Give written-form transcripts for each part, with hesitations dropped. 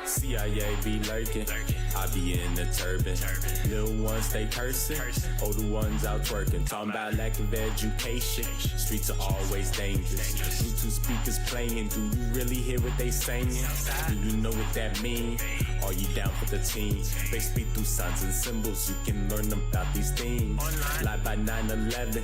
CIA be lurking, I be in the turban. Little ones stay cursing, older ones out twerking. Talking about lack of education, streets are always dangerous. Bluetooth speakers playing, do you really hear what they saying? Do you know what that means? Are you down for the team? They speak through signs and symbols, you can learn about these things. Live by 9/11,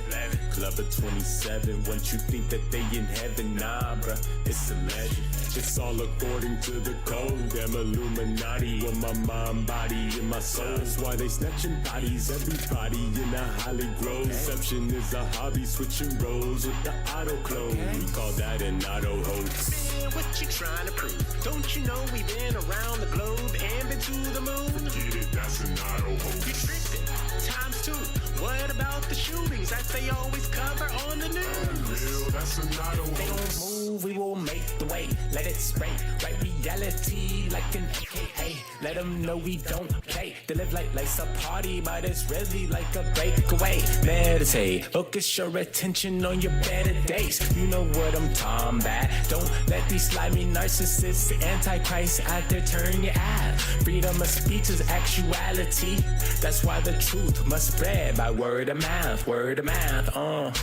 Club of 27. Once you think that they in heaven, nah bruh, it's a legend. It's all according to the code. Damn Illuminati with my mind, body, and my soul. That's why they snatching bodies, everybody in a Holly Grove. Deception is a hobby, switching roles with the auto clone. We call that an auto hoax. Man, what you trying to prove? Don't you know we've been around the globe and been to the moon? Forget it, that's an auto hoax. You tricked it, times two. What about the shootings that they always cover on the news? Real, that's an auto They hoax. don't move, we will make the way. Let it spray, right reality like an AKA. Let them know we don't play. They live like life's a party, but it's really like a breakaway. Meditate, focus your attention on your better days. You know what I'm talking about. Don't let these slimy narcissists, antichrist out there turn your eye. Freedom of speech is actuality. That's why the truth must spread by word of mouth, word of mouth.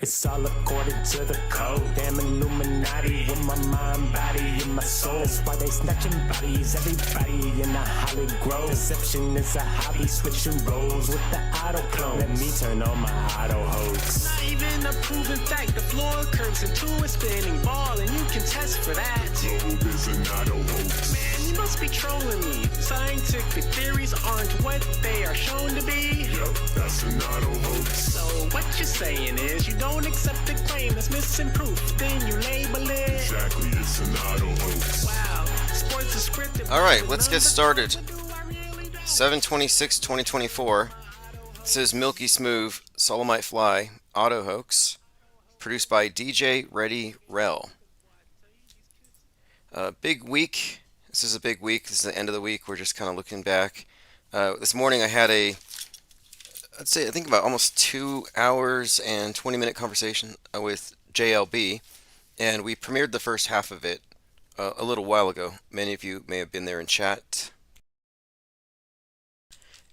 It's all according to the code. Damn Illuminati with my mind, body, and my soul. That's why they snatching bodies, everybody in the Holly Grove. Deception is a hobby, switching roles with the auto clone. Let me turn on my auto hoax. Not even a proven fact. The floor curves into a spinning ball, and you can test for that. Globe is an auto hoax. Man, you must be trolling me. Scientific theories aren't what they are shown to be. Yup, that's an auto hoax. So what you're saying is you don't accept the claim that's missing proof, then you label it. Exactly, it's an auto hoax. Wow, sports is scripted. All right, let's get started. 7/26/2024. This is Milky Smooth, Solomite Fly, Auto Hoax, produced by DJ Ready Rel. Big week. This is a big week. This is the end of the week. We're just kind of looking back. This morning I had I think about almost 2 hours and 20-minute conversation with JLB, and we premiered the first half of it a little while ago. Many of you may have been there in chat.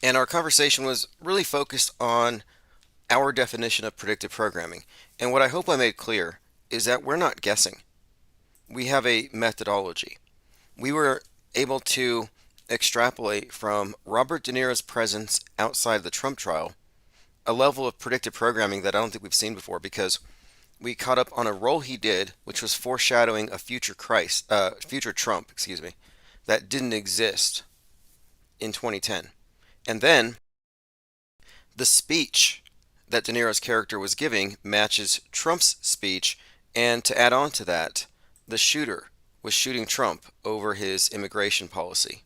And our conversation was really focused on our definition of predictive programming. And what I hope I made clear is that we're not guessing. We have a methodology. We were able to extrapolate from Robert De Niro's presence outside the Trump trial a level of predictive programming that I don't think we've seen before, because we caught up on a role he did, which was foreshadowing a future Trump, that didn't exist in 2010. And then the speech that De Niro's character was giving matches Trump's speech, and to add on to that, the shooter was shooting Trump over his immigration policy.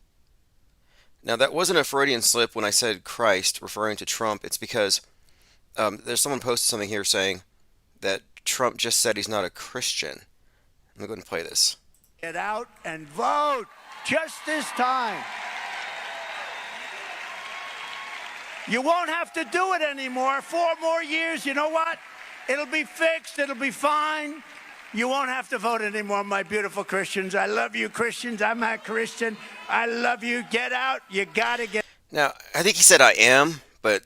Now, that wasn't a Freudian slip when I said Christ, referring to Trump. It's because there's someone posted something here saying that Trump just said he's not a Christian. Let me go ahead and play this. Get out and vote just this time. You won't have to do it anymore. 4 more years, you know what? It'll be fixed. It'll be fine. You won't have to vote anymore, my beautiful Christians. I love you, Christians. I'm a Christian. I love you. Get out. You got to get. Now, I think he said I am, but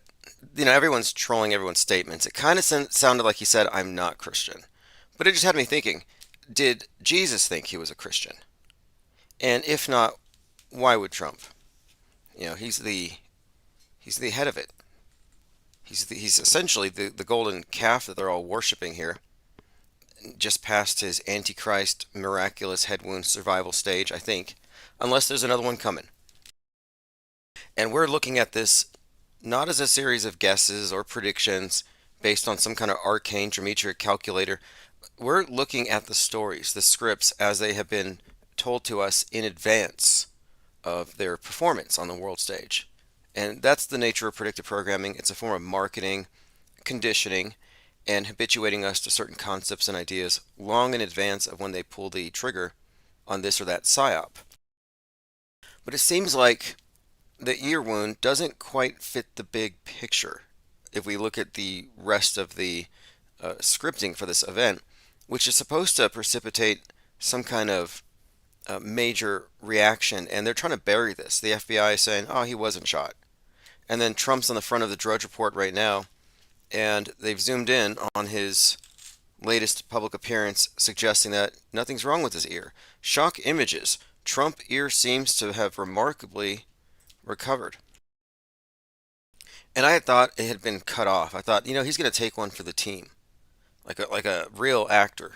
everyone's trolling everyone's statements. It kind of sounded like he said I'm not Christian. But it just had me thinking, did Jesus think he was a Christian? And if not, why would Trump? He's the head of it. He's essentially the golden calf that they're all worshiping here. Just past his Antichrist miraculous head wound survival stage, I think, unless there's another one coming. And we're looking at this not as a series of guesses or predictions based on some kind of arcane geometric calculator. We're looking at the stories, the scripts, as they have been told to us in advance of their performance on the world stage. And that's the nature of predictive programming. It's a form of marketing, conditioning, and habituating us to certain concepts and ideas long in advance of when they pull the trigger on this or that psyop. But it seems like the ear wound doesn't quite fit the big picture if we look at the rest of the scripting for this event, which is supposed to precipitate some kind of major reaction. And they're trying to bury this. The FBI is saying, oh, he wasn't shot. And then Trump's on the front of the Drudge Report right now, and they've zoomed in on his latest public appearance suggesting that nothing's wrong with his ear. Shock images. Trump ear seems to have remarkably recovered. And I had thought it had been cut off. I thought, he's going to take one for the team, like a real actor,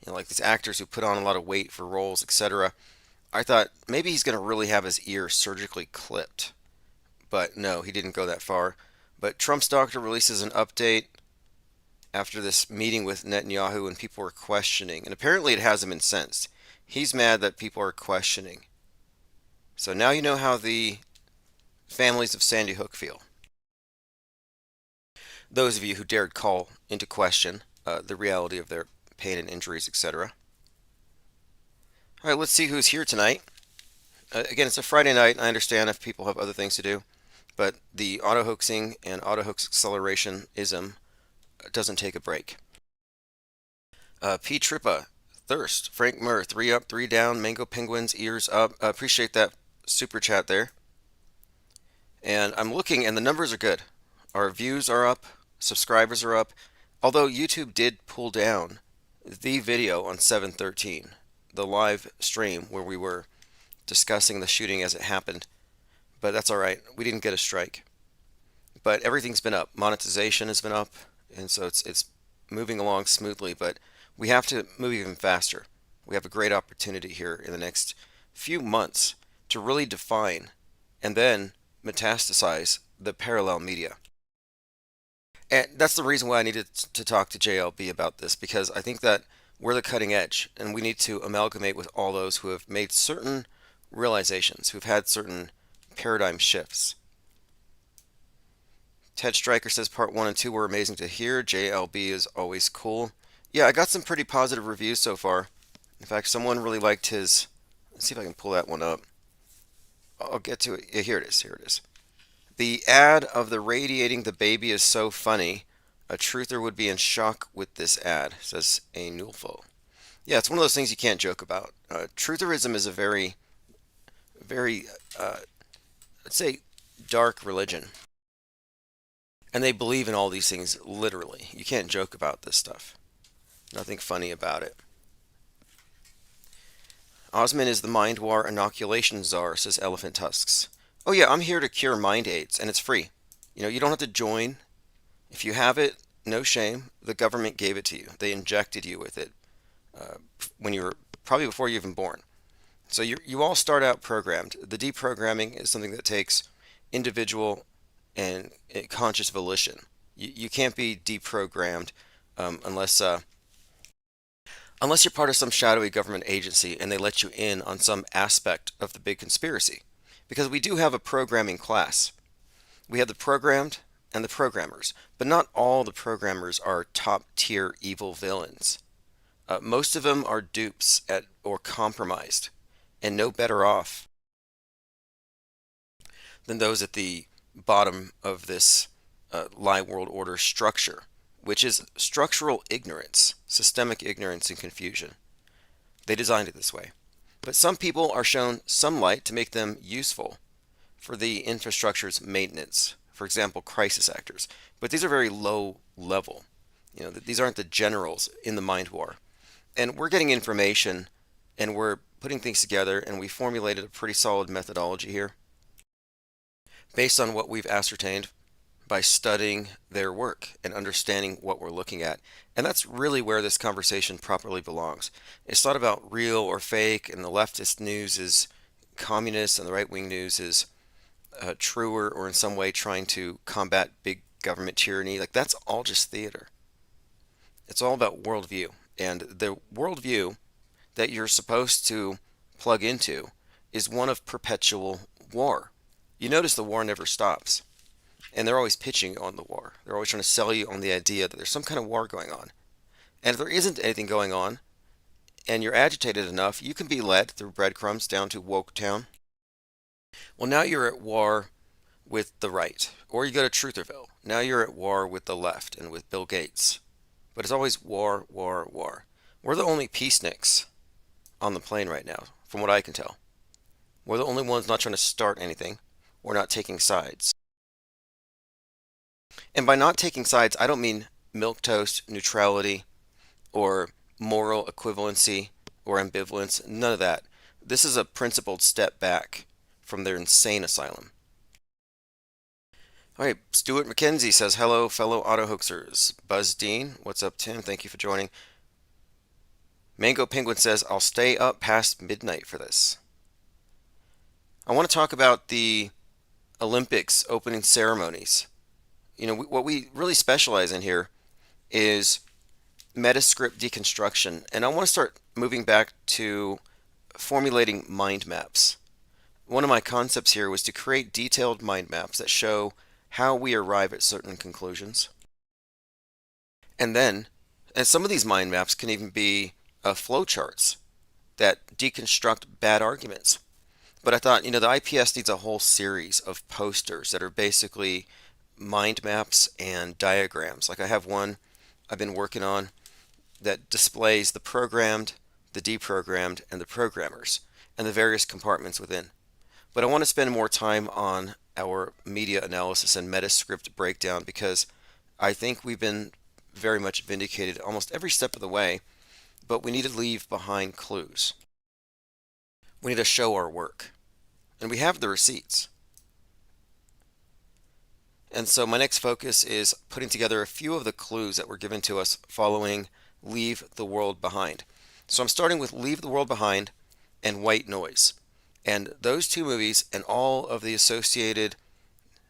like these actors who put on a lot of weight for roles, etc. I thought maybe he's going to really have his ear surgically clipped, but no, he didn't go that far. But Trump's doctor releases an update after this meeting with Netanyahu, and people were questioning, and apparently it has him incensed. He's mad that people are questioning. So now you know how the families of Sandy Hook feel. Those of you who dared call into question the reality of their pain and injuries, etc. All right, let's see who's here tonight. Again, it's a Friday night. I understand if people have other things to do, but the auto-hoaxing and auto-hoax acceleration-ism doesn't take a break. P. Trippa, Thirst, Frank Murr, 3 up, 3 down, Mango Penguins, ears up. Appreciate that super chat there. And I'm looking, and the numbers are good. Our views are up, subscribers are up, although YouTube did pull down the video on 7/13, the live stream where we were discussing the shooting as it happened. But that's all right. We didn't get a strike. But everything's been up. Monetization has been up, and so it's moving along smoothly, but we have to move even faster. We have a great opportunity here in the next few months to really define and then metastasize the parallel media. And that's the reason why I needed to talk to JLB about this, because I think that we're the cutting edge, and we need to amalgamate with all those who have made certain realizations, who've had certain paradigm shifts. Ted Stryker says part 1 and 2 were amazing to hear. JLB is always cool. Yeah, I got some pretty positive reviews so far. In fact, someone really liked his... Let's see if I can pull that one up. I'll get to it. Yeah, here it is. Here it is. The ad of the radiating the baby is so funny. A truther would be in shock with this ad, says a Nulfo. Yeah, it's one of those things you can't joke about. Trutherism is a very, let's say, dark religion. And they believe in all these things literally. You can't joke about this stuff. Nothing funny about it. Osman is the mind war inoculation czar, says Elephant Tusks. Oh yeah, I'm here to cure mind AIDS, and it's free. You don't have to join. If you have it, no shame. The government gave it to you. They injected you with it when you were probably before you were even born. So you all start out programmed. The deprogramming is something that takes individual and conscious volition. You can't be deprogrammed unless you're part of some shadowy government agency and they let you in on some aspect of the big conspiracy. Because we do have a programming class. We have the programmed and the programmers, but not all the programmers are top-tier evil villains. Most of them are dupes or compromised, and no better off than those at the bottom of this lie world order structure, which is structural ignorance, systemic ignorance and confusion. They designed it this way. But some people are shown some light to make them useful for the infrastructure's maintenance. For example, crisis actors. But these are very low level. These aren't the generals in the mind war. And we're getting information and we're putting things together, and we formulated a pretty solid methodology here based on what we've ascertained by studying their work and understanding what we're looking at. And that's really where this conversation properly belongs. It's not about real or fake, and the leftist news is communist and the right-wing news is truer or in some way trying to combat big government tyranny. Like, that's all just theater. It's all about worldview. And the worldview that you're supposed to plug into is one of perpetual war. You notice the war never stops. And they're always pitching on the war. They're always trying to sell you on the idea that there's some kind of war going on. And if there isn't anything going on, and you're agitated enough, you can be led through breadcrumbs down to woke town. Well, now you're at war with the right. Or you go to Trutherville. Now you're at war with the left and with Bill Gates. But it's always war, war, war. We're the only peaceniks on the plane right now, from what I can tell. We're the only ones not trying to start anything. We're not taking sides. And by not taking sides, I don't mean milquetoast neutrality or moral equivalency or ambivalence. None of that. This is a principled step back from their insane asylum. All right, Stuart McKenzie says, hello, fellow auto hoaxers. Buzz Dean, what's up, Tim? Thank you for joining. Mango Penguin says, I'll stay up past midnight for this. I want to talk about the Olympics opening ceremonies. What we really specialize in here is metascript deconstruction, and I want to start moving back to formulating mind maps. One of my concepts here was to create detailed mind maps that show how we arrive at certain conclusions. And some of these mind maps can even be flowcharts that deconstruct bad arguments. But I thought, the IPS needs a whole series of posters that are basically mind maps and diagrams. Like I have one I've been working on that displays the programmed, the deprogrammed, and the programmers, and the various compartments within. But I want to spend more time on our media analysis and metascript breakdown because I think we've been very much vindicated almost every step of the way, but we need to leave behind clues. We need to show our work. And we have the receipts. And so my next focus is putting together a few of the clues that were given to us following Leave the World Behind. So I'm starting with Leave the World Behind and White Noise. And those two movies and all of the associated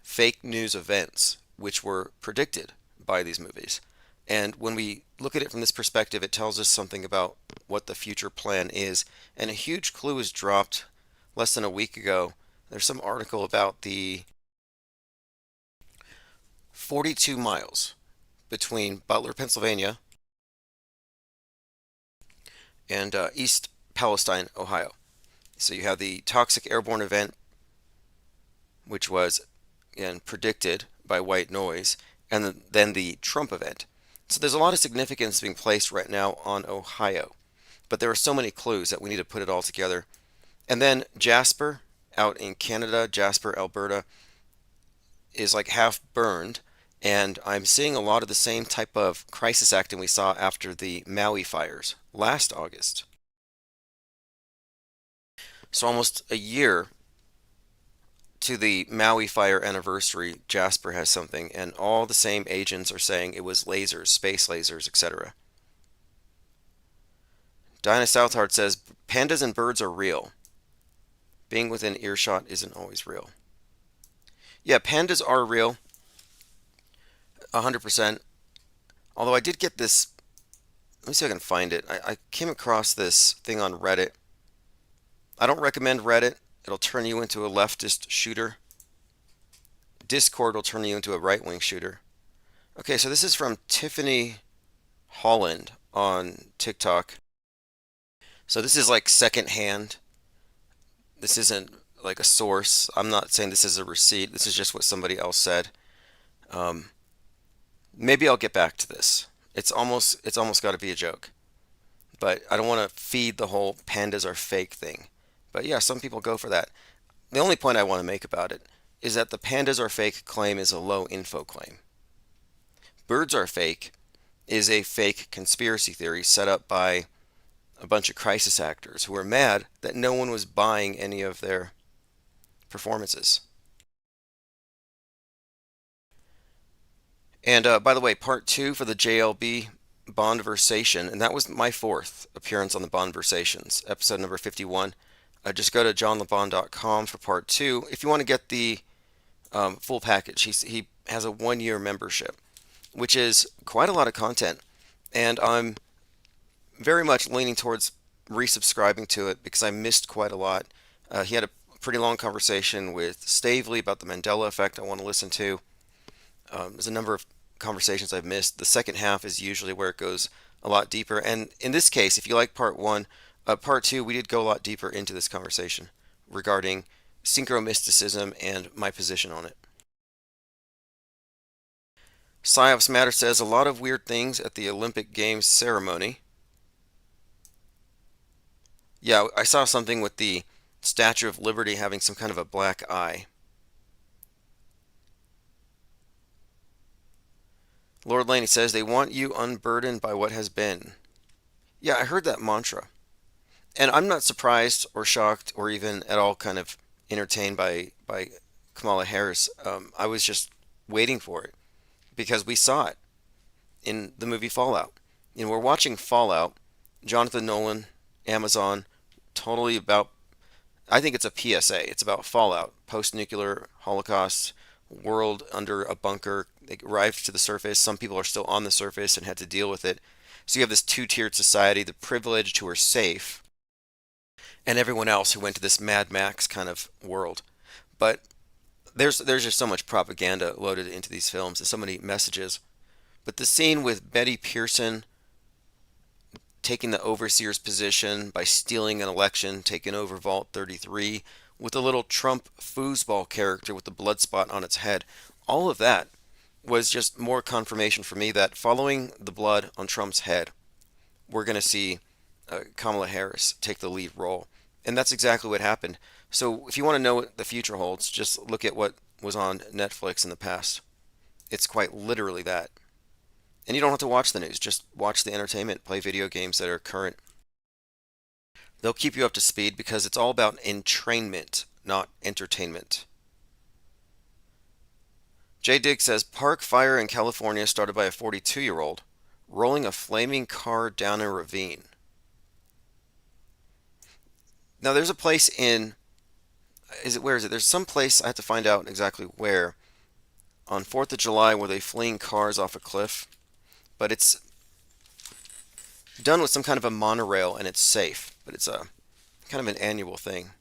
fake news events which were predicted by these movies. And when we look at it from this perspective, it tells us something about what the future plan is. And a huge clue was dropped less than a week ago. There's some article about the 42 miles between Butler, Pennsylvania and East Palestine, Ohio. So you have the toxic airborne event, which was, again, predicted by White Noise, and then the Trump event. So there's a lot of significance being placed right now on Ohio, but there are so many clues that we need to put it all together. And then Jasper, out in Canada, Jasper, Alberta, is like half burned, and I'm seeing a lot of the same type of crisis acting we saw after the Maui fires last August. So almost a year to the Maui fire anniversary, Jasper has something, and all the same agents are saying it was lasers, space lasers, etc. Dinah Southard says, pandas and birds are real. Being within earshot isn't always real. Yeah, pandas are real, 100%. Although I did get this, let me see if I can find it. I came across this thing on Reddit. I don't recommend Reddit. It'll turn you into a leftist shooter. Discord will turn you into a right-wing shooter. Okay, so this is from Tiffany Holland on TikTok. So this is like secondhand. This isn't like a source. I'm not saying this is a receipt. This is just what somebody else said. Maybe I'll get back to this. It's almost got to be a joke. But I don't want to feed the whole pandas are fake thing. But yeah, some people go for that. The only point I want to make about it is that the pandas are fake claim is a low info claim. Birds are fake is a fake conspiracy theory set up by a bunch of crisis actors who were mad that no one was buying any of their performances. And by the way, part 2 for the JLB Bondversation, and that was my 4th appearance on the Bondversations, episode number 51. Just go to johnlebon.com for part 2 if you want to get the full package. He has a 1-year membership, which is quite a lot of content, and I'm very much leaning towards resubscribing to it because I missed quite a lot. He had a pretty long conversation with Stavely about the Mandela effect I want to listen to. There's a number of conversations I've missed. The second half is usually where it goes a lot deeper, and in this case, if you like part 1, part 2, we did go a lot deeper into this conversation regarding synchromysticism and my position on it. Psyops Matter says a lot of weird things at the Olympic Games ceremony. Yeah, I saw something with the Statue of Liberty having some kind of a black eye. Lord Laney says they want you unburdened by what has been. Yeah, I heard that mantra. And I'm not surprised or shocked or even at all kind of entertained by Kamala Harris. I was just waiting for it because we saw it in the movie Fallout. We're watching Fallout, Jonathan Nolan, Amazon, totally about, I think it's a PSA. It's about Fallout, post-nuclear Holocaust, world under a bunker. They arrived to the surface. Some people are still on the surface and had to deal with it. So you have this two-tiered society, the privileged who are safe, and everyone else who went to this Mad Max kind of world. But there's just so much propaganda loaded into these films and so many messages. But the scene with Betty Pearson taking the overseer's position by stealing an election, taking over Vault 33, with a little Trump foosball character with the blood spot on its head, all of that was just more confirmation for me that following the blood on Trump's head, we're going to see Kamala Harris take the lead role. And that's exactly what happened. So if you want to know what the future holds, just look at what was on Netflix in the past. It's quite literally that. And you don't have to watch the news, just watch the entertainment, play video games that are current. They'll keep you up to speed because it's all about entrainment, not entertainment. Jay Digg says, park fire in California started by a 42-year-old rolling a flaming car down a ravine. Now there's a place in, where is it? There's some place, I have to find out exactly where, on 4th of July where they fling cars off a cliff. But it's done with some kind of a monorail and it's safe. But it's a kind of an annual thing.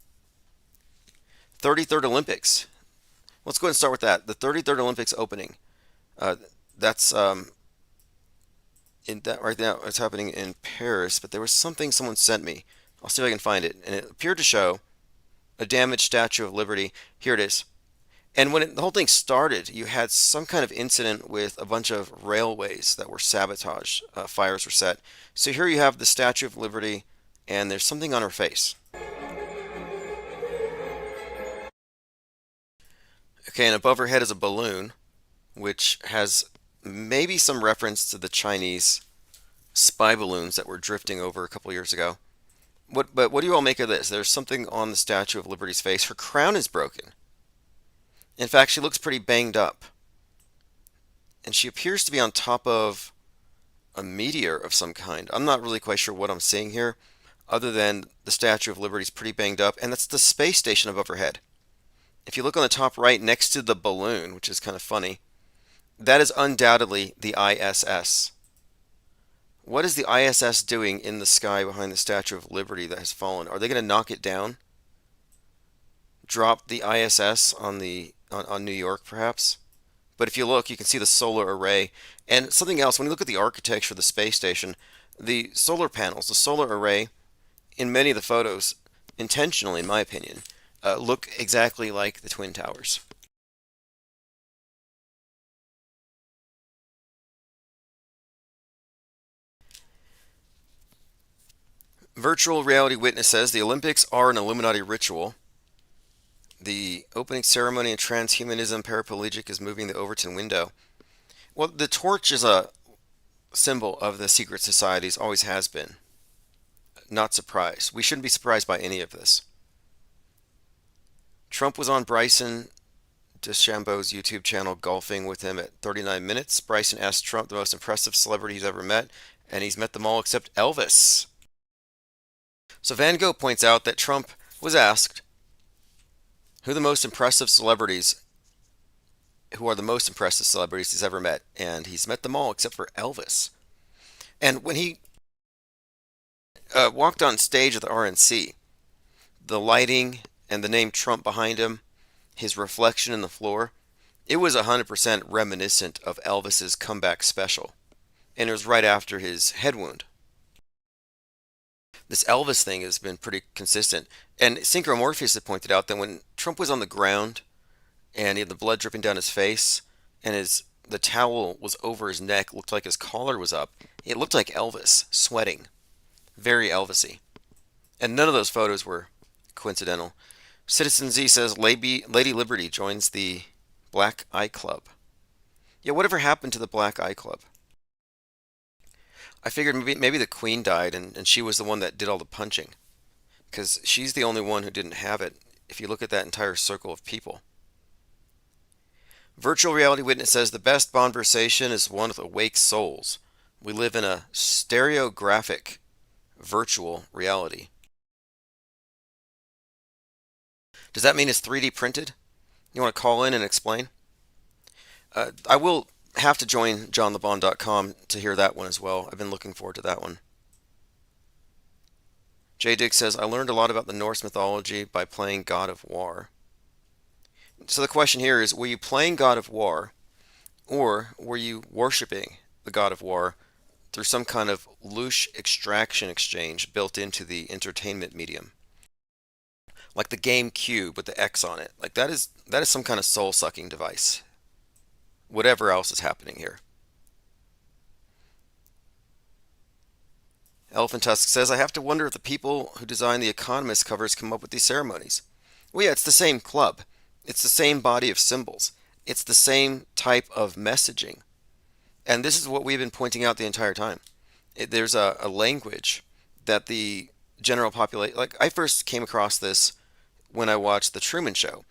33rd Olympics. Let's go ahead and start with that. The 33rd Olympics opening. That's in that right now. It's happening in Paris. But there was something someone sent me. I'll see if I can find it. And it appeared to show a damaged Statue of Liberty. Here it is. And when the whole thing started, you had some kind of incident with a bunch of railways that were sabotaged. Fires were set. So here you have the Statue of Liberty, and there's something on her face. Okay, and above her head is a balloon, which has maybe some reference to the Chinese spy balloons that were drifting over a couple years ago. But what do you all make of this? There's something on the Statue of Liberty's face. Her crown is broken. In fact, she looks pretty banged up. And she appears to be on top of a meteor of some kind. I'm not really quite sure what I'm seeing here, other than the Statue of Liberty is pretty banged up, and that's the space station above her head. If you look on the top right next to the balloon, which is kind of funny, that is undoubtedly the ISS. What is the ISS doing in the sky behind the Statue of Liberty that has fallen? Are they going to knock it down? Drop the ISS on New York, perhaps? But if you look, you can see the solar array. And something else, when you look at the architecture of the space station, the solar panels, the solar array, in many of the photos, intentionally, in my opinion, look exactly like the Twin Towers. Virtual Reality Witness says the Olympics are an Illuminati ritual. The opening ceremony in transhumanism paraplegic is moving the Overton window. Well, the torch is a symbol of the secret societies, always has been. Not surprised. We shouldn't be surprised by any of this. Trump was on Bryson DeChambeau's YouTube channel golfing with him at 39 minutes. Bryson asked Trump the most impressive celebrity he's ever met, and he's met them all except Elvis. So Van Gogh points out that Trump was asked who are the most impressive celebrities he's ever met, and he's met them all except for Elvis. And when he walked on stage at the RNC, the lighting and the name Trump behind him, his reflection in the floor, it was 100% reminiscent of Elvis's comeback special. And it was right after his head wound. This Elvis thing has been pretty consistent. And Synchromorpheus had pointed out that when Trump was on the ground and he had the blood dripping down his face and the towel was over his neck, looked like his collar was up, it looked like Elvis sweating. Very Elvisy. And none of those photos were coincidental. Citizen Z says Lady Liberty joins the Black Eye Club. Yeah, whatever happened to the Black Eye Club? I figured maybe the Queen died and she was the one that did all the punching. Because she's the only one who didn't have it, if you look at that entire circle of people. Virtual Reality Witness says the best conversation is one with awake souls. We live in a stereographic virtual reality. Does that mean it's 3D printed? You want to call in and explain? I will have to join johnlebon.com to hear that one as well. I've been looking forward to that one. J. Dick says, I learned a lot about the Norse mythology by playing God of War. So the question here is, were you playing God of War, or were you worshiping the God of War through some kind of louche extraction exchange built into the entertainment medium? Like the GameCube with the X on it. Like that is some kind of soul-sucking device. Whatever else is happening here. Elephant Tusk says, I have to wonder if the people who design the Economist covers come up with these ceremonies. Well, yeah, it's the same club. It's the same body of symbols. It's the same type of messaging. And this is what we've been pointing out the entire time. There's a language that the general population, like I first came across this when I watched The Truman Show,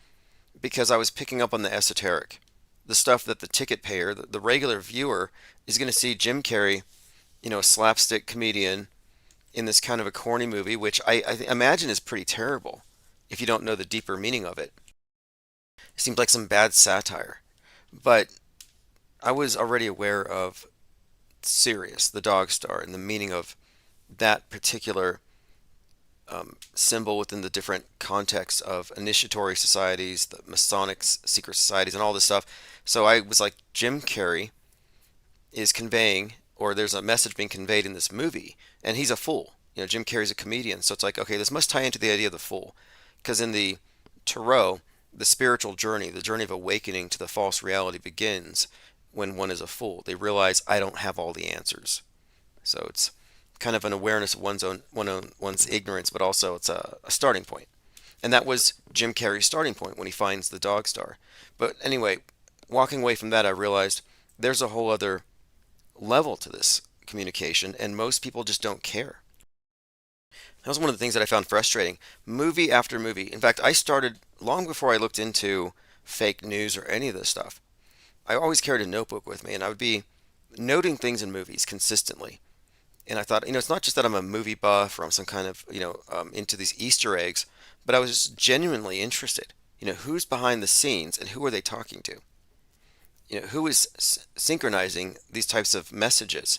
because I was picking up on the esoteric. The stuff that the ticket payer, the regular viewer, is going to see Jim Carrey, a slapstick comedian in this kind of a corny movie, which I imagine is pretty terrible if you don't know the deeper meaning of it. It seems like some bad satire. But I was already aware of Sirius, the dog star, and the meaning of that particular symbol within the different contexts of initiatory societies, the Masonic secret societies, and all this stuff. So I was like, Jim Carrey is conveying, or there's a message being conveyed in this movie, and he's a fool. Jim Carrey's a comedian, so it's like, okay, this must tie into the idea of the fool. Because in the Tarot, the spiritual journey, the journey of awakening to the false reality begins when one is a fool. They realize, I don't have all the answers. So it's kind of an awareness of one's ignorance, but also it's a starting point. And that was Jim Carrey's starting point when he finds the dog star. But anyway, walking away from that, I realized there's a whole other level to this communication, and most people just don't care. That was one of the things that I found frustrating. Movie after movie. In fact, I started long before I looked into fake news or any of this stuff. I always carried a notebook with me, and I would be noting things in movies consistently. And I thought, it's not just that I'm a movie buff or I'm some kind of, into these Easter eggs, but I was just genuinely interested. Who's behind the scenes and who are they talking to? Who is synchronizing these types of messages?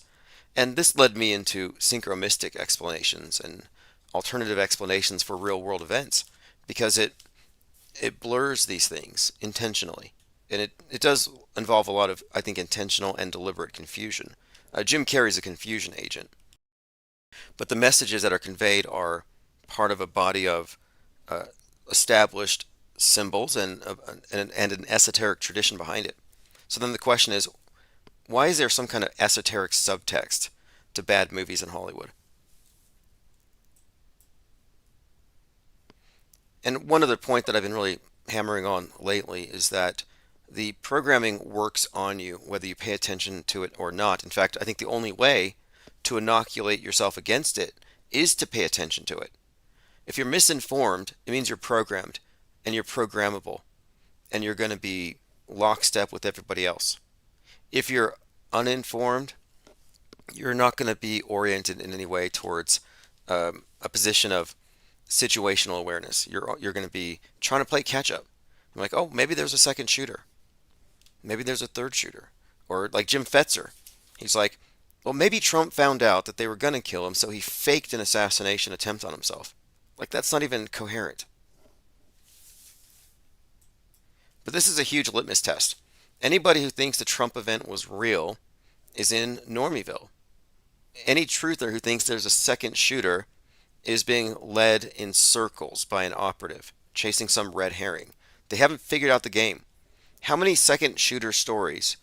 And this led me into synchromistic explanations and alternative explanations for real world events, because it blurs these things intentionally. And it does involve a lot of, I think, intentional and deliberate confusion. Jim Carrey's a confusion agent. But the messages that are conveyed are part of a body of established symbols and an esoteric tradition behind it. So then the question is, why is there some kind of esoteric subtext to bad movies in Hollywood? And one other point that I've been really hammering on lately is that the programming works on you, whether you pay attention to it or not. In fact, I think the only way to inoculate yourself against it is to pay attention to it. If you're misinformed, it means you're programmed, and you're programmable, and you're going to be lockstep with everybody else. If you're uninformed, you're not going to be oriented in any way towards a position of situational awareness. You're going to be trying to play catch up. I'm like, oh, maybe there's a second shooter. Maybe there's a third shooter. Or like Jim Fetzer. He's like, well, maybe Trump found out that they were going to kill him, so he faked an assassination attempt on himself. Like, that's not even coherent. But this is a huge litmus test. Anybody who thinks the Trump event was real is in Normieville. Any truther who thinks there's a second shooter is being led in circles by an operative, chasing some red herring. They haven't figured out the game. How many second shooter stories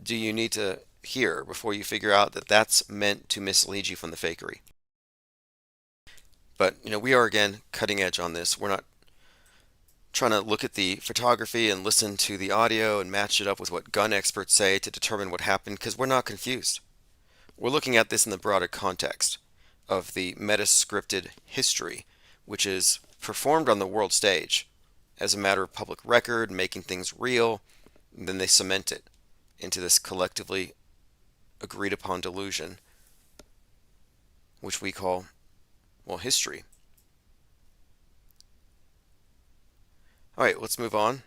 do you need to hear before you figure out that that's meant to mislead you from the fakery? But, we are again cutting edge on this. We're not trying to look at the photography and listen to the audio and match it up with what gun experts say to determine what happened, because we're not confused. We're looking at this in the broader context of the meta-scripted history, which is performed on the world stage as a matter of public record, making things real, and then they cement it into this collectively agreed upon delusion, which we call, well, history. All right, let's move on.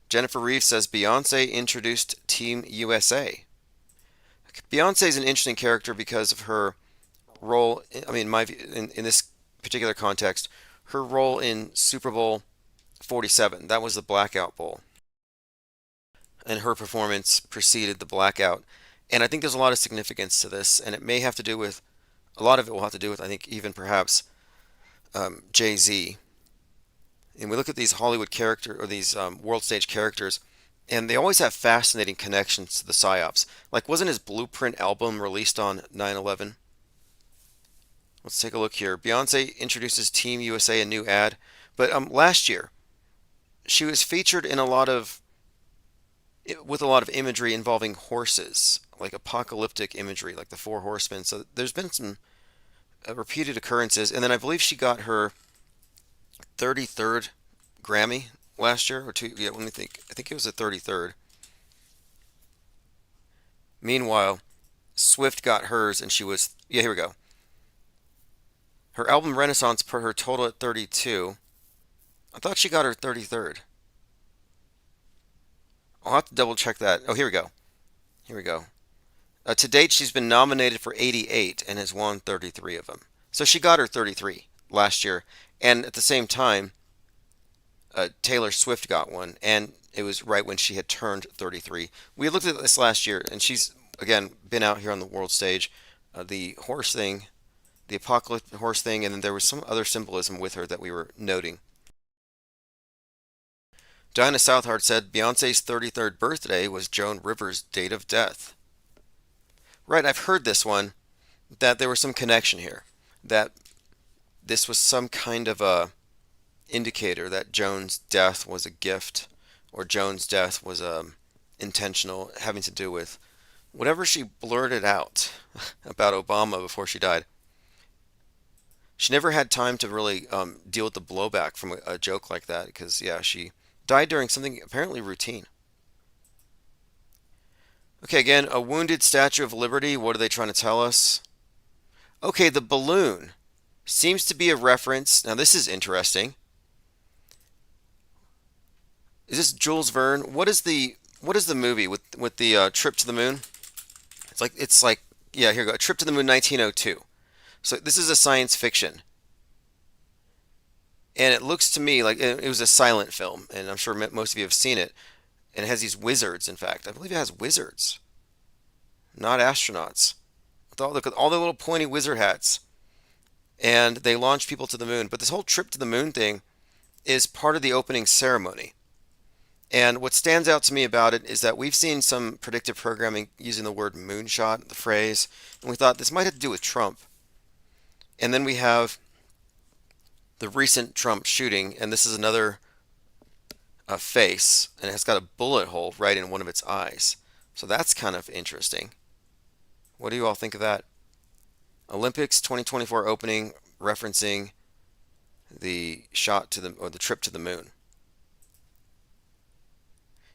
Jennifer Reeves says Beyonce introduced Team USA. Beyonce is an interesting character because of her role, in this particular context, her role in Super Bowl 47. That was the Blackout Bowl. And her performance preceded the blackout. And I think there's a lot of significance to this, and it may have to do with, a lot of it will have to do with, I think, even perhaps Jay-Z. And we look at these Hollywood characters, or these world stage characters, and they always have fascinating connections to the PSYOPs. Like, wasn't his Blueprint album released on 9/11? Let's take a look here. Beyonce introduces Team USA, a new ad. But last year, she was featured in with a lot of imagery involving horses, like apocalyptic imagery, like the Four Horsemen. So there's been some repeated occurrences. And then I believe she got her 33rd Grammy last year, or two. Yeah, let me think. I think it was the 33rd. Meanwhile, Swift got hers, and she was, yeah, here we go. Her album Renaissance put her total at 32. I thought she got her 33rd. I'll have to double check that. Oh, here we go. Here we go. To date, she's been nominated for 88 and has won 33 of them. So she got her 33 last year. And at the same time, Taylor Swift got one, and it was right when she had turned 33. We looked at this last year, and she's, again, been out here on the world stage. The horse thing, the apocalyptic horse thing, and then there was some other symbolism with her that we were noting. Diana Southard said Beyonce's 33rd birthday was Joan Rivers' date of death. Right, I've heard this one, that there was some connection here, that this was some kind of a indicator that Joan's death was a gift, or Joan's death was intentional, having to do with whatever she blurted out about Obama before she died. She never had time to really deal with the blowback from a joke like that, because, yeah, she died during something apparently routine. Okay, again, a wounded Statue of Liberty. What are they trying to tell us? Okay, the balloon seems to be a reference. Now, this is interesting. Is this Jules Verne? What is the movie with the trip to the moon? It's like yeah, here we go. Trip to the Moon 1902. So this is a science fiction. And it looks to me like it was a silent film, and I'm sure most of you have seen it. And it has these wizards, in fact. I believe it has wizards, not astronauts. Look at all the little pointy wizard hats. And they launch people to the moon. But this whole trip to the moon thing is part of the opening ceremony. And what stands out to me about it is that we've seen some predictive programming using the word moonshot, the phrase, and we thought this might have to do with Trump. And then we have the recent Trump shooting, and this is another face, and it's got a bullet hole right in one of its eyes. So that's kind of interesting. What do you all think of that? Olympics 2024 opening referencing the the trip to the moon.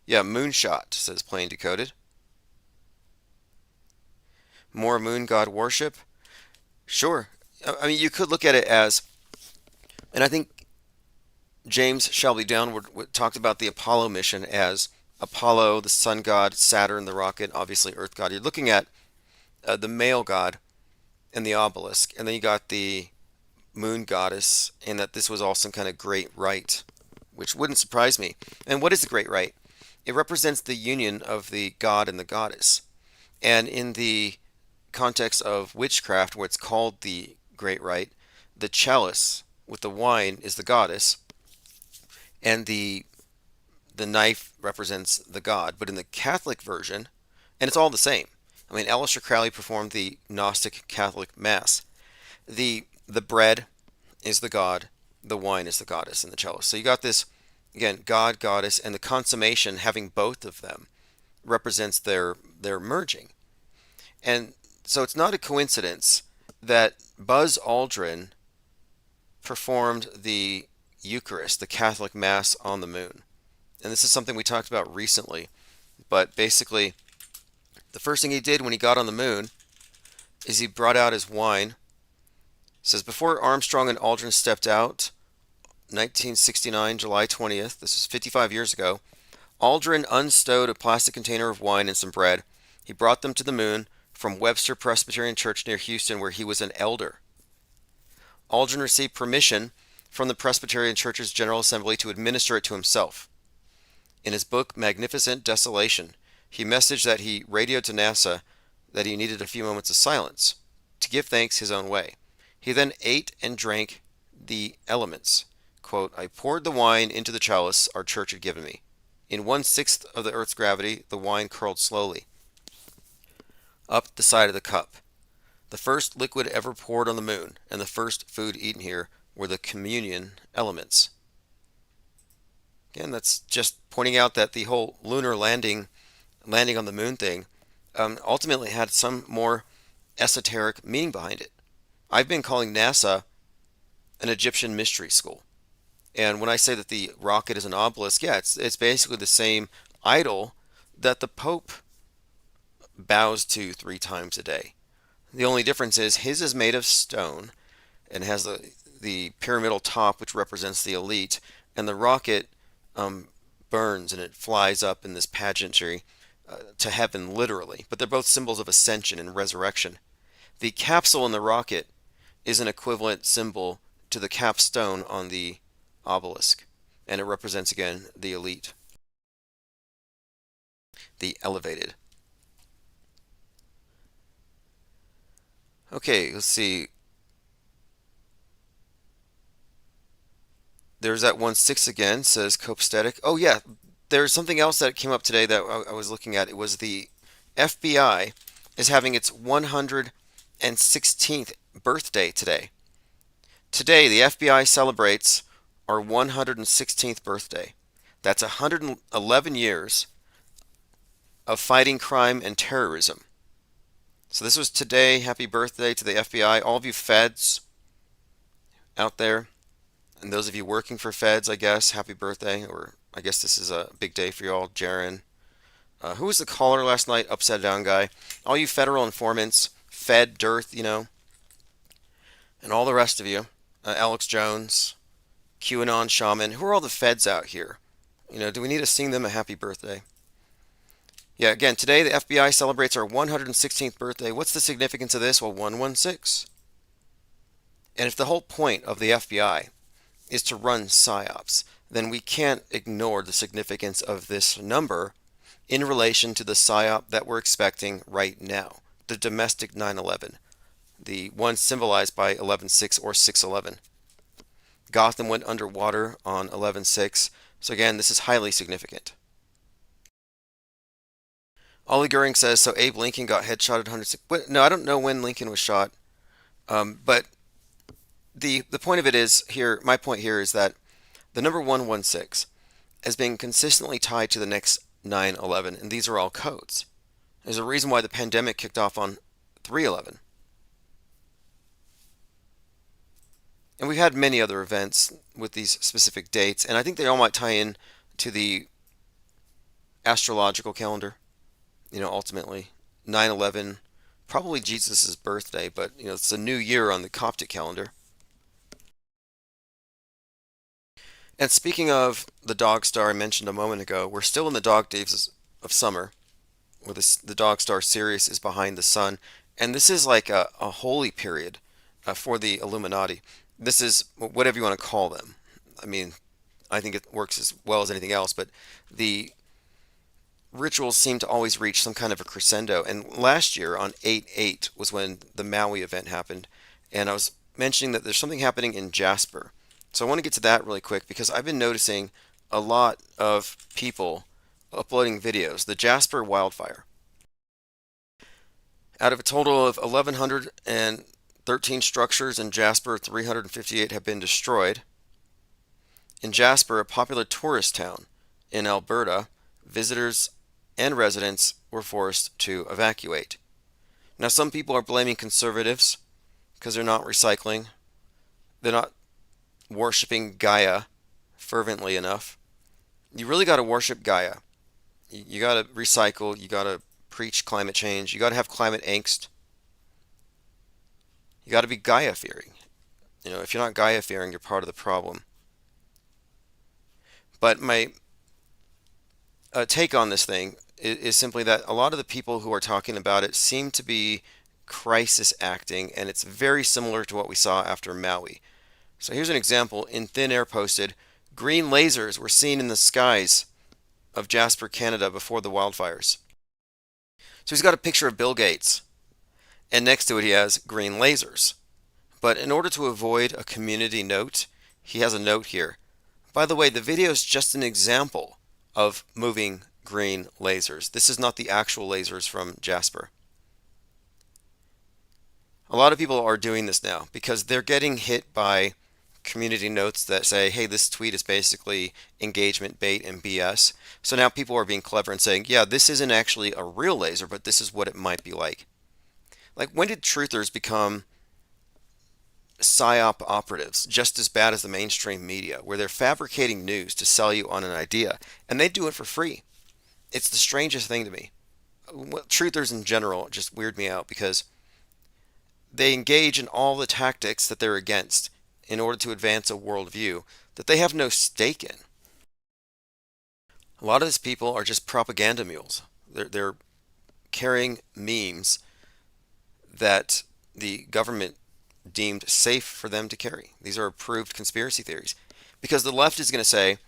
Yeah, moonshot, says Plain Decoded. More moon god worship? Sure. I mean, you could look at it as, and I think James Shelby Downward talked about the Apollo mission as Apollo, the sun god, Saturn, the rocket, obviously Earth god. You're looking at the male god and the obelisk, and then you got the moon goddess, and that this was all some kind of great rite, which wouldn't surprise me. And what is the great rite? It represents the union of the god and the goddess. And in the context of witchcraft, where it's called the great rite, the chalice with the wine is the goddess, and the knife represents the god. But in the Catholic version, and it's all the same. I mean, Aleister Crowley performed the Gnostic Catholic Mass. The bread is the god, the wine is the goddess, and the chalice. So you got this again, god, goddess, and the consummation having both of them represents their merging. And so it's not a coincidence that Buzz Aldrin performed the Eucharist, the Catholic Mass, on the moon. And this is something we talked about recently. But basically, the first thing he did when he got on the moon is he brought out his wine. It says, before Armstrong and Aldrin stepped out, 1969, July 20th, this is 55 years ago, Aldrin unstowed a plastic container of wine and some bread. He brought them to the moon from Webster Presbyterian Church near Houston, where he was an elder. Aldrin received permission from the Presbyterian Church's General Assembly to administer it to himself. In his book, Magnificent Desolation, he messaged that he radioed to NASA that he needed a few moments of silence to give thanks his own way. He then ate and drank the elements. Quote, I poured the wine into the chalice our church had given me. In 1/6 of the Earth's gravity, the wine curled slowly up the side of the cup. The first liquid ever poured on the moon, and the first food eaten here were the communion elements. Again, that's just pointing out that the whole lunar landing on the moon thing ultimately had some more esoteric meaning behind it. I've been calling NASA an Egyptian mystery school. And when I say that the rocket is an obelisk, yeah, it's basically the same idol that the Pope bows to 3 times a day. The only difference is his is made of stone and has the pyramidal top, which represents the elite, and the rocket burns and it flies up in this pageantry to heaven, literally. But they're both symbols of ascension and resurrection. The capsule in the rocket is an equivalent symbol to the capstone on the obelisk, and it represents again the elite, the elevated. Okay, let's see. There's that 1/6 again, says copacetic. Oh yeah, there's something else that came up today that I was looking at. It was the FBI is having its 116th birthday today. Today, the FBI celebrates our 116th birthday. That's 111 years of fighting crime and terrorism. So this was today. Happy birthday to the FBI. All of you feds out there, and those of you working for feds, I guess, happy birthday. Or I guess this is a big day for you all. Jaron. Who was the caller last night? Upside down guy. All you federal informants, Fed, Dearth, and all the rest of you. Alex Jones, QAnon Shaman. Who are all the feds out here? Do we need to sing them a happy birthday? Yeah, again, today the FBI celebrates our 116th birthday. What's the significance of this? Well, 116. And if the whole point of the FBI is to run psyops, then we can't ignore the significance of this number in relation to the psyop that we're expecting right now, the domestic 9/11, the one symbolized by 11/6 or 6/11. Gotham went underwater on 11/6, so again, this is highly significant. Ollie Goering says, so Abe Lincoln got headshot at 106. No, I don't know when Lincoln was shot, but the point of it is here, my point here is that the number 116 has been consistently tied to the next 9/11, and these are all codes. There's a reason why the pandemic kicked off on 3/11. And we've had many other events with these specific dates, and I think they all might tie in to the astrological calendar. Ultimately, 9/11, probably Jesus' birthday, but it's a new year on the Coptic calendar. And speaking of the dog star I mentioned a moment ago, we're still in the dog days of summer, where the dog star Sirius is behind the sun, and this is like a holy period for the Illuminati. This is whatever you want to call them. I mean, I think it works as well as anything else, but the rituals seem to always reach some kind of a crescendo. And last year on 8/8 was when the Maui event happened, and I was mentioning that there's something happening in Jasper. So I want to get to that really quick because I've been noticing a lot of people uploading videos. The Jasper wildfire. Out of a total of 1,113 structures in Jasper, 358 have been destroyed. In Jasper, a popular tourist town in Alberta, visitors and residents were forced to evacuate. Now, some people are blaming conservatives because they're not recycling. They're not worshiping Gaia fervently enough. You really got to worship Gaia. You got to recycle. You got to preach climate change. You got to have climate angst. You got to be Gaia fearing. If you're not Gaia fearing, you're part of the problem. But my take on this thing is simply that a lot of the people who are talking about it seem to be crisis acting, and it's very similar to what we saw after Maui. So here's an example. In Thin Air posted, green lasers were seen in the skies of Jasper, Canada before the wildfires. So he's got a picture of Bill Gates, and next to it he has green lasers. But in order to avoid a community note, he has a note here. By the way, the video is just an example of moving green lasers. This is not the actual lasers from Jasper. A lot of people are doing this now because they're getting hit by community notes that say, hey, this tweet is basically engagement bait and BS. So now people are being clever and saying, yeah, this isn't actually a real laser, but this is what it might be like. Like, when did truthers become psyop operatives, just as bad as the mainstream media, where they're fabricating news to sell you on an idea, and they do it for free? It's the strangest thing to me. Truthers in general just weird me out because they engage in all the tactics that they're against in order to advance a worldview that they have no stake in. A lot of these people are just propaganda mules. They're carrying memes that the government deemed safe for them to carry. These are approved conspiracy theories. Because the left is going to say,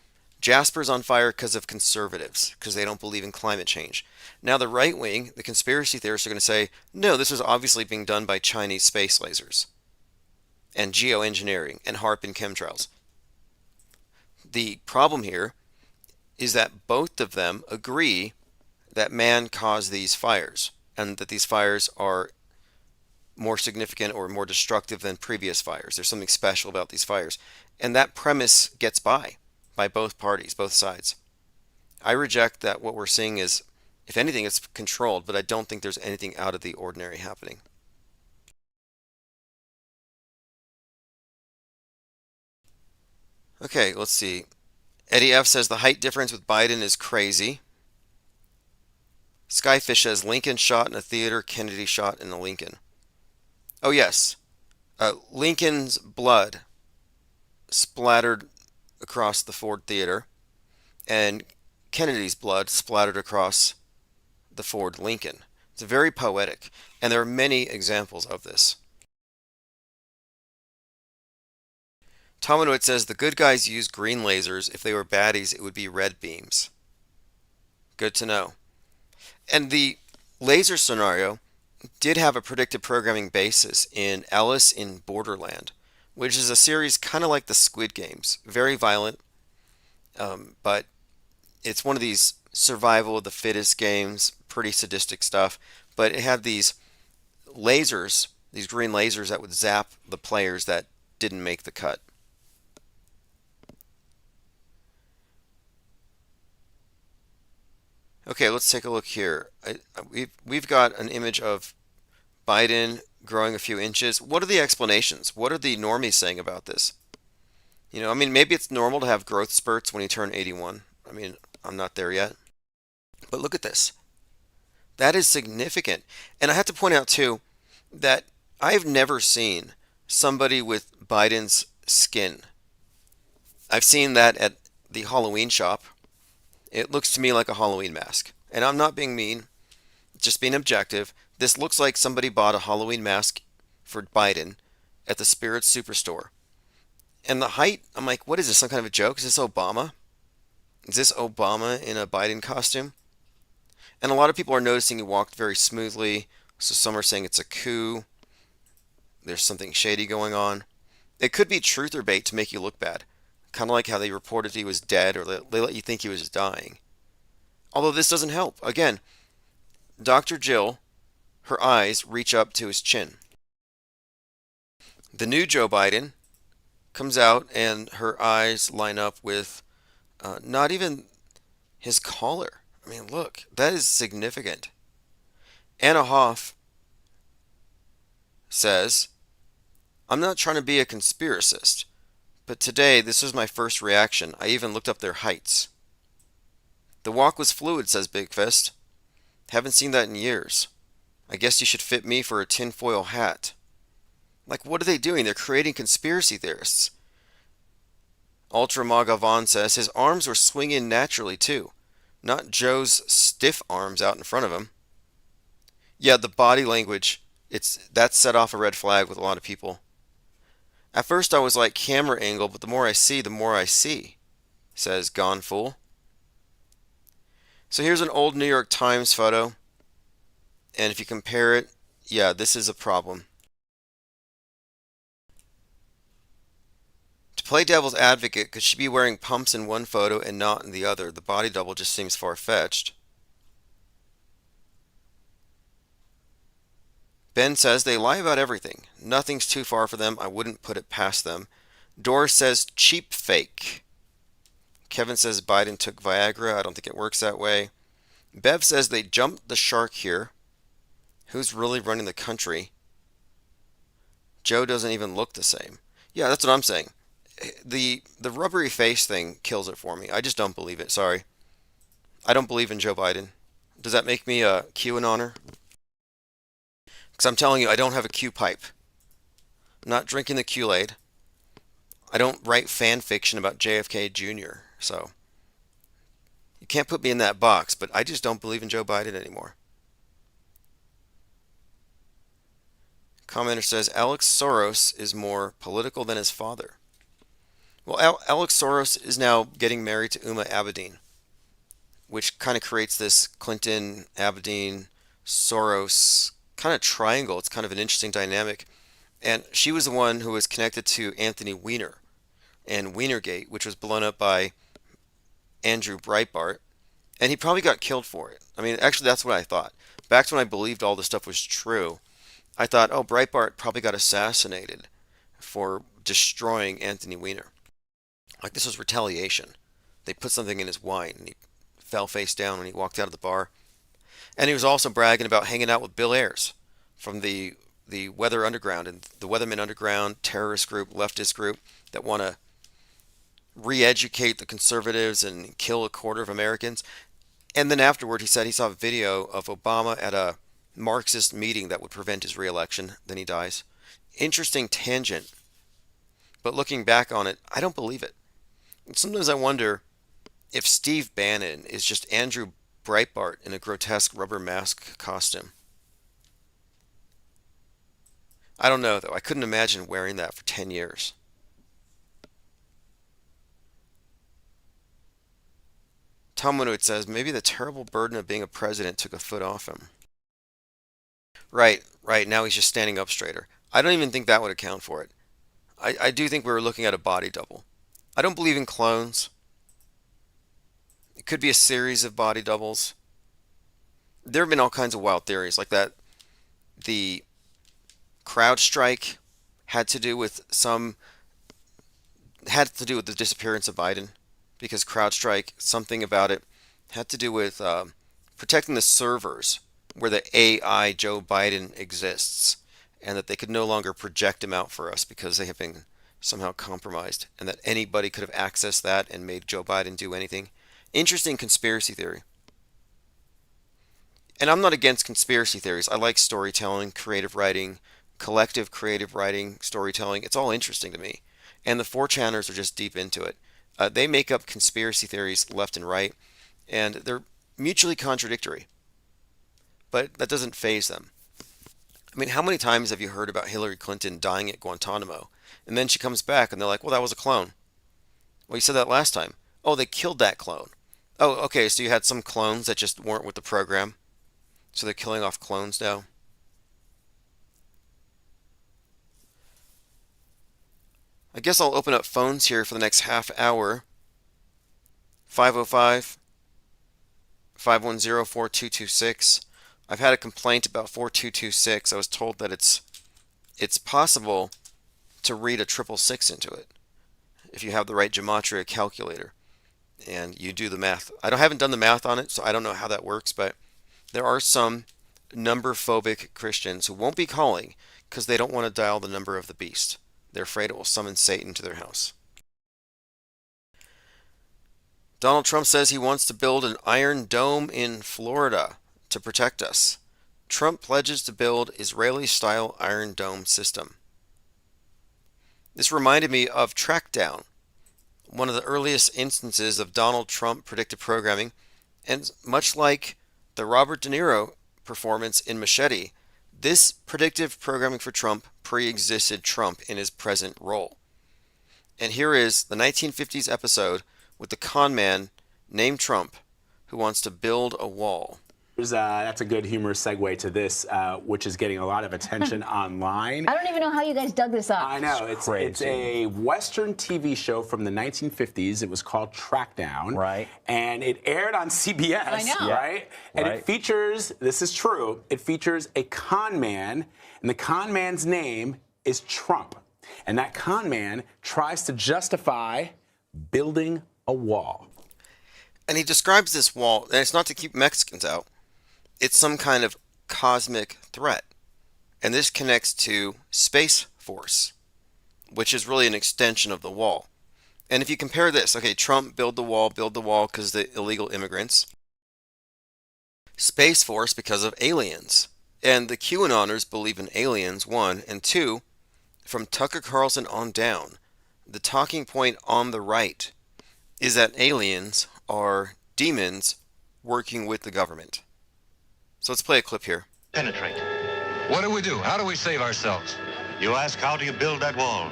Jasper's on fire because of conservatives, because they don't believe in climate change. Now the right wing, the conspiracy theorists, are going to say, no, this was obviously being done by Chinese space lasers and geoengineering and HARP and chemtrails. The problem here is that both of them agree that man caused these fires and that these fires are more significant or more destructive than previous fires. There's something special about these fires. And that premise gets by both parties, both sides. I reject that what we're seeing is, if anything, it's controlled, but I don't think there's anything out of the ordinary happening. Okay, let's see. Eddie F says the height difference with Biden is crazy. Skyfish says Lincoln shot in a theater, Kennedy shot in a Lincoln. Oh yes, Lincoln's blood splattered across the Ford Theater, and Kennedy's blood splattered across the Ford Lincoln. It's very poetic, and there are many examples of this. Tomanoid says the good guys use green lasers. If they were baddies, it would be red beams. Good to know. And the laser scenario did have a predictive programming basis in Alice in Borderland, which is a series kind of like the Squid Games. Very violent, but it's one of these survival of the fittest games, pretty sadistic stuff. But it had these lasers, these green lasers that would zap the players that didn't make the cut. Okay, let's take a look here. We've got an image of Biden growing a few inches. What are the explanations? What are the normies saying about this? I mean, maybe it's normal to have growth spurts when you turn 81. I mean, I'm not there yet. But look at this. That is significant. And I have to point out, too, that I've never seen somebody with Biden's skin. I've seen that at the Halloween shop. It looks to me like a Halloween mask. And I'm not being mean, just being objective. This looks like somebody bought a Halloween mask for Biden at the Spirit Superstore. And the height, I'm like, what is this, some kind of a joke? Is this Obama? Is this Obama in a Biden costume? And a lot of people are noticing he walked very smoothly. So some are saying it's a coup. there's something shady going on. It could be truth or bait to make you look bad. Kind of like how they reported he was dead, or they let you think he was dying. Although this doesn't help. Again, Dr. Jill, her eyes reach up to his chin. The new Joe Biden comes out and her eyes line up with not even his collar. I mean, look, that is significant. Anna Hoff says, I'm not trying to be a conspiracist, but today this was my first reaction. I even looked up their heights. The walk was fluid, says Big Fist. Haven't seen that in years. I guess you should fit me for a tinfoil hat. Like, what are they doing? They're creating conspiracy theorists. Ultra Maga Vaughn says his arms were swinging naturally, too. Not Joe's stiff arms out in front of him. Yeah, the body language, that set off a red flag with a lot of people. At first I was like camera angle, but the more I see, says Gone Fool. So here's an old New York Times photo. And if you compare it, yeah, this is a problem. To play devil's advocate, could she be wearing pumps in one photo and not in the other? The body double just seems far-fetched. Ben says they lie about everything. Nothing's too far for them. I wouldn't put it past them. Doris says cheap fake. Kevin says Biden took Viagra. I don't think it works that way. Bev says they jumped the shark here. Who's really running the country? Joe doesn't even look the same. Yeah, that's what I'm saying. The rubbery face thing kills it for me. I just don't believe it. Sorry. I don't believe in Joe Biden. Does that make me a QAnoner? Because I'm telling you, I don't have a Q pipe. I'm not drinking the Kool-Aid. I don't write fan fiction about JFK Jr. So you can't put me in that box, but I just don't believe in Joe Biden anymore. Commenter says Alex Soros is more political than his father. Well, Alex Soros is now getting married to Uma Abedin, which kind of creates this Clinton, Abedin, Soros kind of triangle. It's kind of an interesting dynamic. And she was the one who was connected to Anthony Weiner and Weinergate, which was blown up by Andrew Breitbart. And he probably got killed for it. I mean, actually, that's what I thought. Back when I believed all this stuff was true, I thought, oh, Breitbart probably got assassinated for destroying Anthony Weiner. Like this was retaliation. They put something in his wine and he fell face down when he walked out of the bar. And he was also bragging about hanging out with Bill Ayers from the Weather Underground and the Weathermen Underground terrorist group, leftist group that want to re-educate the conservatives and kill a quarter of Americans. And then afterward, he said he saw a video of Obama at a Marxist meeting that would prevent his re-election. Then he dies. Interesting tangent. But looking back on it, I don't believe it. And sometimes I wonder if Steve Bannon is just Andrew Breitbart in a grotesque rubber mask costume. I don't know, though. I couldn't imagine wearing that for 10 years. Tom Winwood says, maybe the terrible burden of being a president took a foot off him. Right. Now he's just standing up straighter. I don't even think that would account for it. I do think we were looking at a body double. I don't believe in clones. It could be a series of body doubles. There have been all kinds of wild theories like that. The CrowdStrike had to do with the disappearance of Biden, because CrowdStrike, something about it had to do with protecting the servers where the AI Joe Biden exists, and that they could no longer project him out for us because they have been somehow compromised, and that anybody could have accessed that and made Joe Biden do anything. Interesting conspiracy theory. And I'm not against conspiracy theories. I like storytelling, creative writing, collective creative writing, storytelling. It's all interesting to me. And the 4chaners are just deep into it. They make up conspiracy theories left and right, and they're mutually contradictory. But that doesn't faze them. I mean, how many times have you heard about Hillary Clinton dying at Guantanamo? And then she comes back and they're like, well, that was a clone. Well, you said that last time. Oh, they killed that clone. Oh, okay, so you had some clones that just weren't with the program. So they're killing off clones now. I guess I'll open up phones here for the next half hour. 505 510 4226. I've had a complaint about 4226. I was told that it's possible to read a 666 into it if you have the right gematria calculator and you do the math. Haven't done the math on it, so I don't know how that works, but there are some number phobic Christians who won't be calling because they don't want to dial the number of the beast. They're afraid it will summon Satan to their house. Donald Trump says he wants to build an iron dome in Florida to protect us. Trump pledges to build Israeli-style iron dome system. This reminded me of Trackdown, one of the earliest instances of Donald Trump predictive programming, and much like the Robert De Niro performance in Machete, this predictive programming for Trump pre-existed Trump in his present role. And here is the 1950s episode with the con man named Trump who wants to build a wall. That's a good humorous segue to this, which is getting a lot of attention online. I don't even know how you guys dug this up. I know. It's a Western TV show from the 1950s. It was called Trackdown. Right. And it aired on CBS. I know. Right? And Right. it features, this is true, it features a con man, and the con man's name is Trump. And that con man tries to justify building a wall. And he describes this wall, and it's not to keep Mexicans out. It's some kind of cosmic threat. And this connects to Space Force, which is really an extension of the wall. And if you compare this, okay, Trump build the wall because the illegal immigrants. Space Force because of aliens. And the QAnoners believe in aliens, 1, and 2, from Tucker Carlson on down, the talking point on the right is that aliens are demons working with the government. So let's play a clip here. Penetrate. What do we do? How do we save ourselves? You ask, how do you build that wall?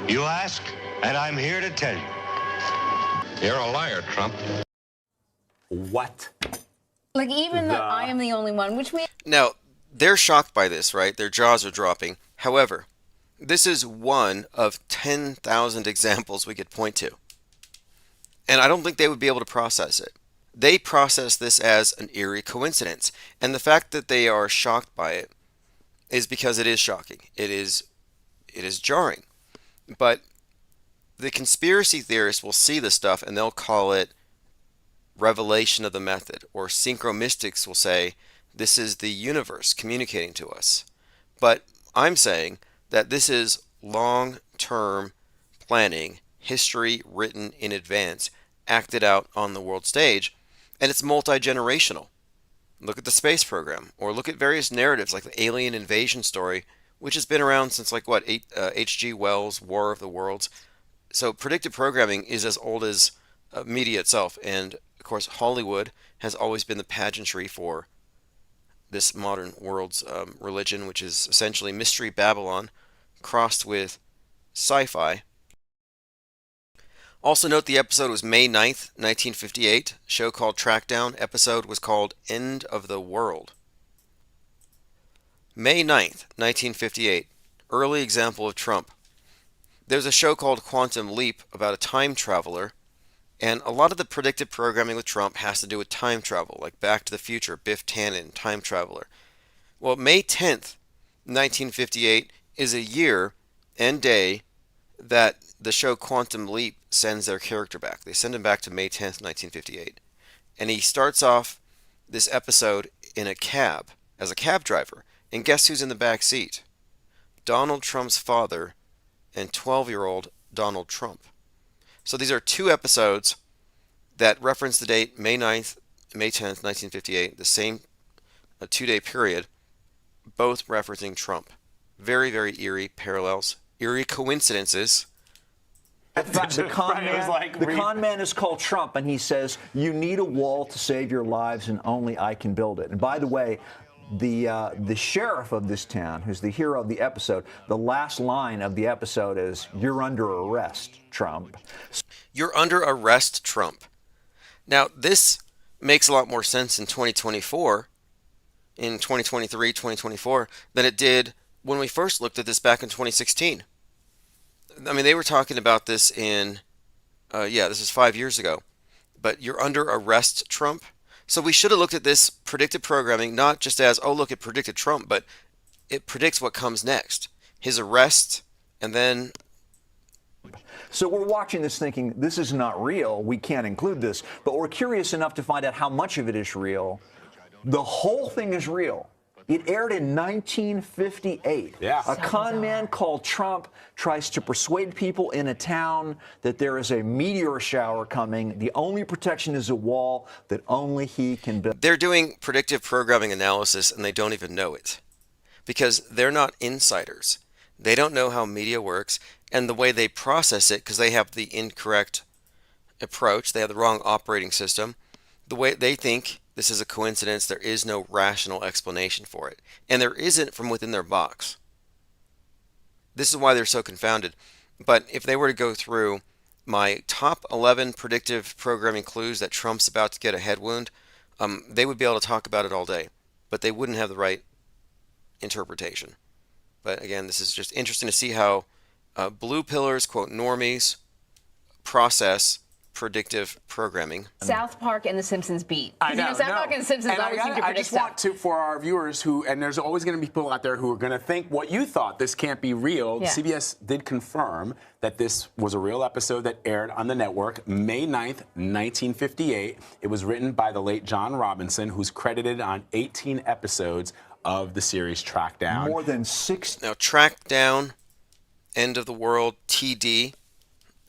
You ask, and I'm here to tell you. You're a liar, Trump. What? Like, even that I am the only one, which we... Now, they're shocked by this, right? Their jaws are dropping. However, this is one of 10,000 examples we could point to. And I don't think they would be able to process it. They process this as an eerie coincidence. And the fact that they are shocked by it is because it is shocking. It is jarring. But the conspiracy theorists will see this stuff and they'll call it revelation of the method. Or synchromystics will say, this is the universe communicating to us. But I'm saying that this is long-term planning, history written in advance, acted out on the world stage, and it's multi-generational. Look at the space program, or look at various narratives like the alien invasion story, which has been around since H.G. Wells' War of the Worlds. So predictive programming is as old as media itself, and of course Hollywood has always been the pageantry for this modern world's religion, which is essentially Mystery Babylon crossed with sci-fi. Also note the episode was May 9th, 1958. Show called Trackdown. Episode was called End of the World. May 9th, 1958. Early example of Trump. There's a show called Quantum Leap about a time traveler, and a lot of the predictive programming with Trump has to do with time travel, like Back to the Future, Biff Tannen, Time Traveler. Well, May 10th, 1958 is a year and day that the show Quantum Leap sends their character back. They send him back to May 10th, 1958. And he starts off this episode in a cab, as a cab driver. And guess who's in the back seat? Donald Trump's father and 12-year-old Donald Trump. So these are two episodes that reference the date May 9th, May 10th, 1958, the same 2-day period, both referencing Trump. Very, very eerie parallels, eerie coincidences. The con man is called Trump, and he says, you need a wall to save your lives, and only I can build it. And by the way, the sheriff of this town, who's the hero of the episode, the last line of the episode is, you're under arrest, Trump. You're under arrest, Trump. Now, this makes a lot more sense in 2024, in 2023, 2024, than it did when we first looked at this back in 2016. I mean, they were talking about this in, this is 5 years ago. But you're under arrest, Trump. So we should have looked at this predictive programming not just as, oh, look, it predicted Trump, but it predicts what comes next. His arrest, and then. So we're watching this thinking, this is not real. We can't include this. But we're curious enough to find out how much of it is real. The whole thing is real. It aired in 1958. Yeah. A con man called Trump tries to persuade people in a town that there is a meteor shower coming. The only protection is a wall that only he can build. They're doing predictive programming analysis and they don't even know it because they're not insiders. They don't know how media works and the way they process it because they have the incorrect approach. They have the wrong operating system. The way they think this is a coincidence, there is no rational explanation for it. And there isn't from within their box. This is why they're so confounded. But if they were to go through my top 11 predictive programming clues that Trump's about to get a head wound, they would be able to talk about it all day. But they wouldn't have the right interpretation. But again, this is just interesting to see how blue pillars, quote, normies, process predictive programming. South Park and The Simpsons beat. I know. South Park and The Simpsons and always seem to predict I just want to, for our viewers and there's always going to be people out there who are going to think what you thought, this can't be real. Yeah. CBS did confirm that this was a real episode that aired on the network May 9th, 1958. It was written by the late John Robinson, who's credited on 18 episodes of the series Track Down. More than 6. Now, Track Down, End of the World, TD.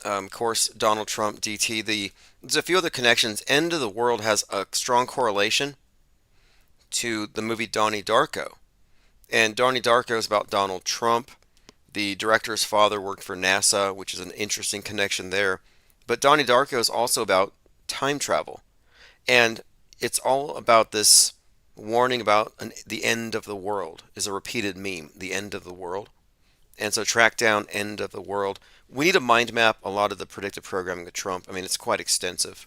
Of course, Donald Trump, DT. There's a few other connections. End of the World has a strong correlation to the movie Donnie Darko. And Donnie Darko is about Donald Trump. The director's father worked for NASA, which is an interesting connection there. But Donnie Darko is also about time travel. And it's all about this warning about the end of the world is a repeated meme, the end of the world. And so Track Down, End of the World. We need to mind map a lot of the predictive programming of Trump. I mean, it's quite extensive.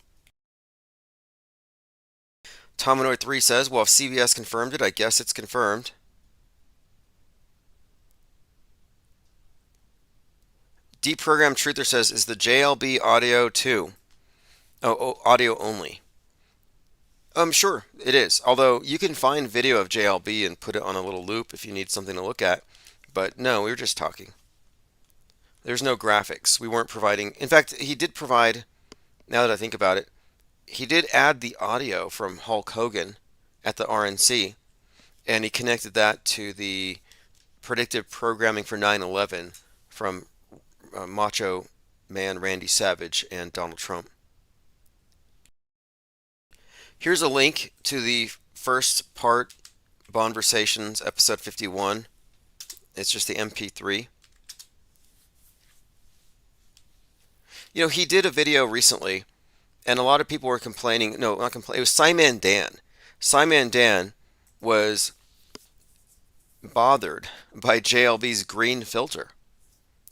Tomanoid3 says, well, if CBS confirmed it, I guess it's confirmed. Deprogrammed Truther says, is the JLB audio too? Oh, audio only. Sure, it is. Although you can find video of JLB and put it on a little loop if you need something to look at. But no, we were just talking. There's no graphics. We weren't providing. In fact, he did provide, now that I think about it, he did add the audio from Hulk Hogan at the RNC, and he connected that to the predictive programming for 9/11 from Macho Man Randy Savage and Donald Trump. Here's a link to the first part, Bonversations, episode 51. It's just the MP3. You know, he did a video recently, and a lot of people were complaining. No, not complaining. It was Simon Dan. Simon Dan was bothered by JLB's green filter.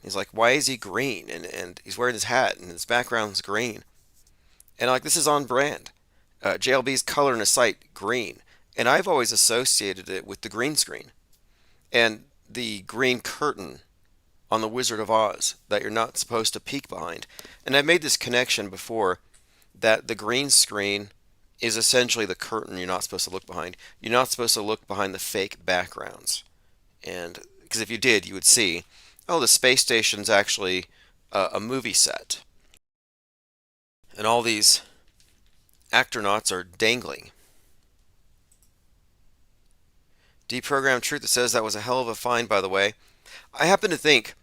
He's like, why is he green? And he's wearing his hat, and his background's green. And like, this is on brand. JLB's color in his site, green. And I've always associated it with the green screen. And the green curtain on the Wizard of Oz that you're not supposed to peek behind. And I've made this connection before that the green screen is essentially the curtain you're not supposed to look behind. You're not supposed to look behind the fake backgrounds. And because if you did, you would see, oh, the space station's actually a movie set. And all these astronauts are dangling. Deprogrammed Truth that says that was a hell of a find, by the way. I happen to think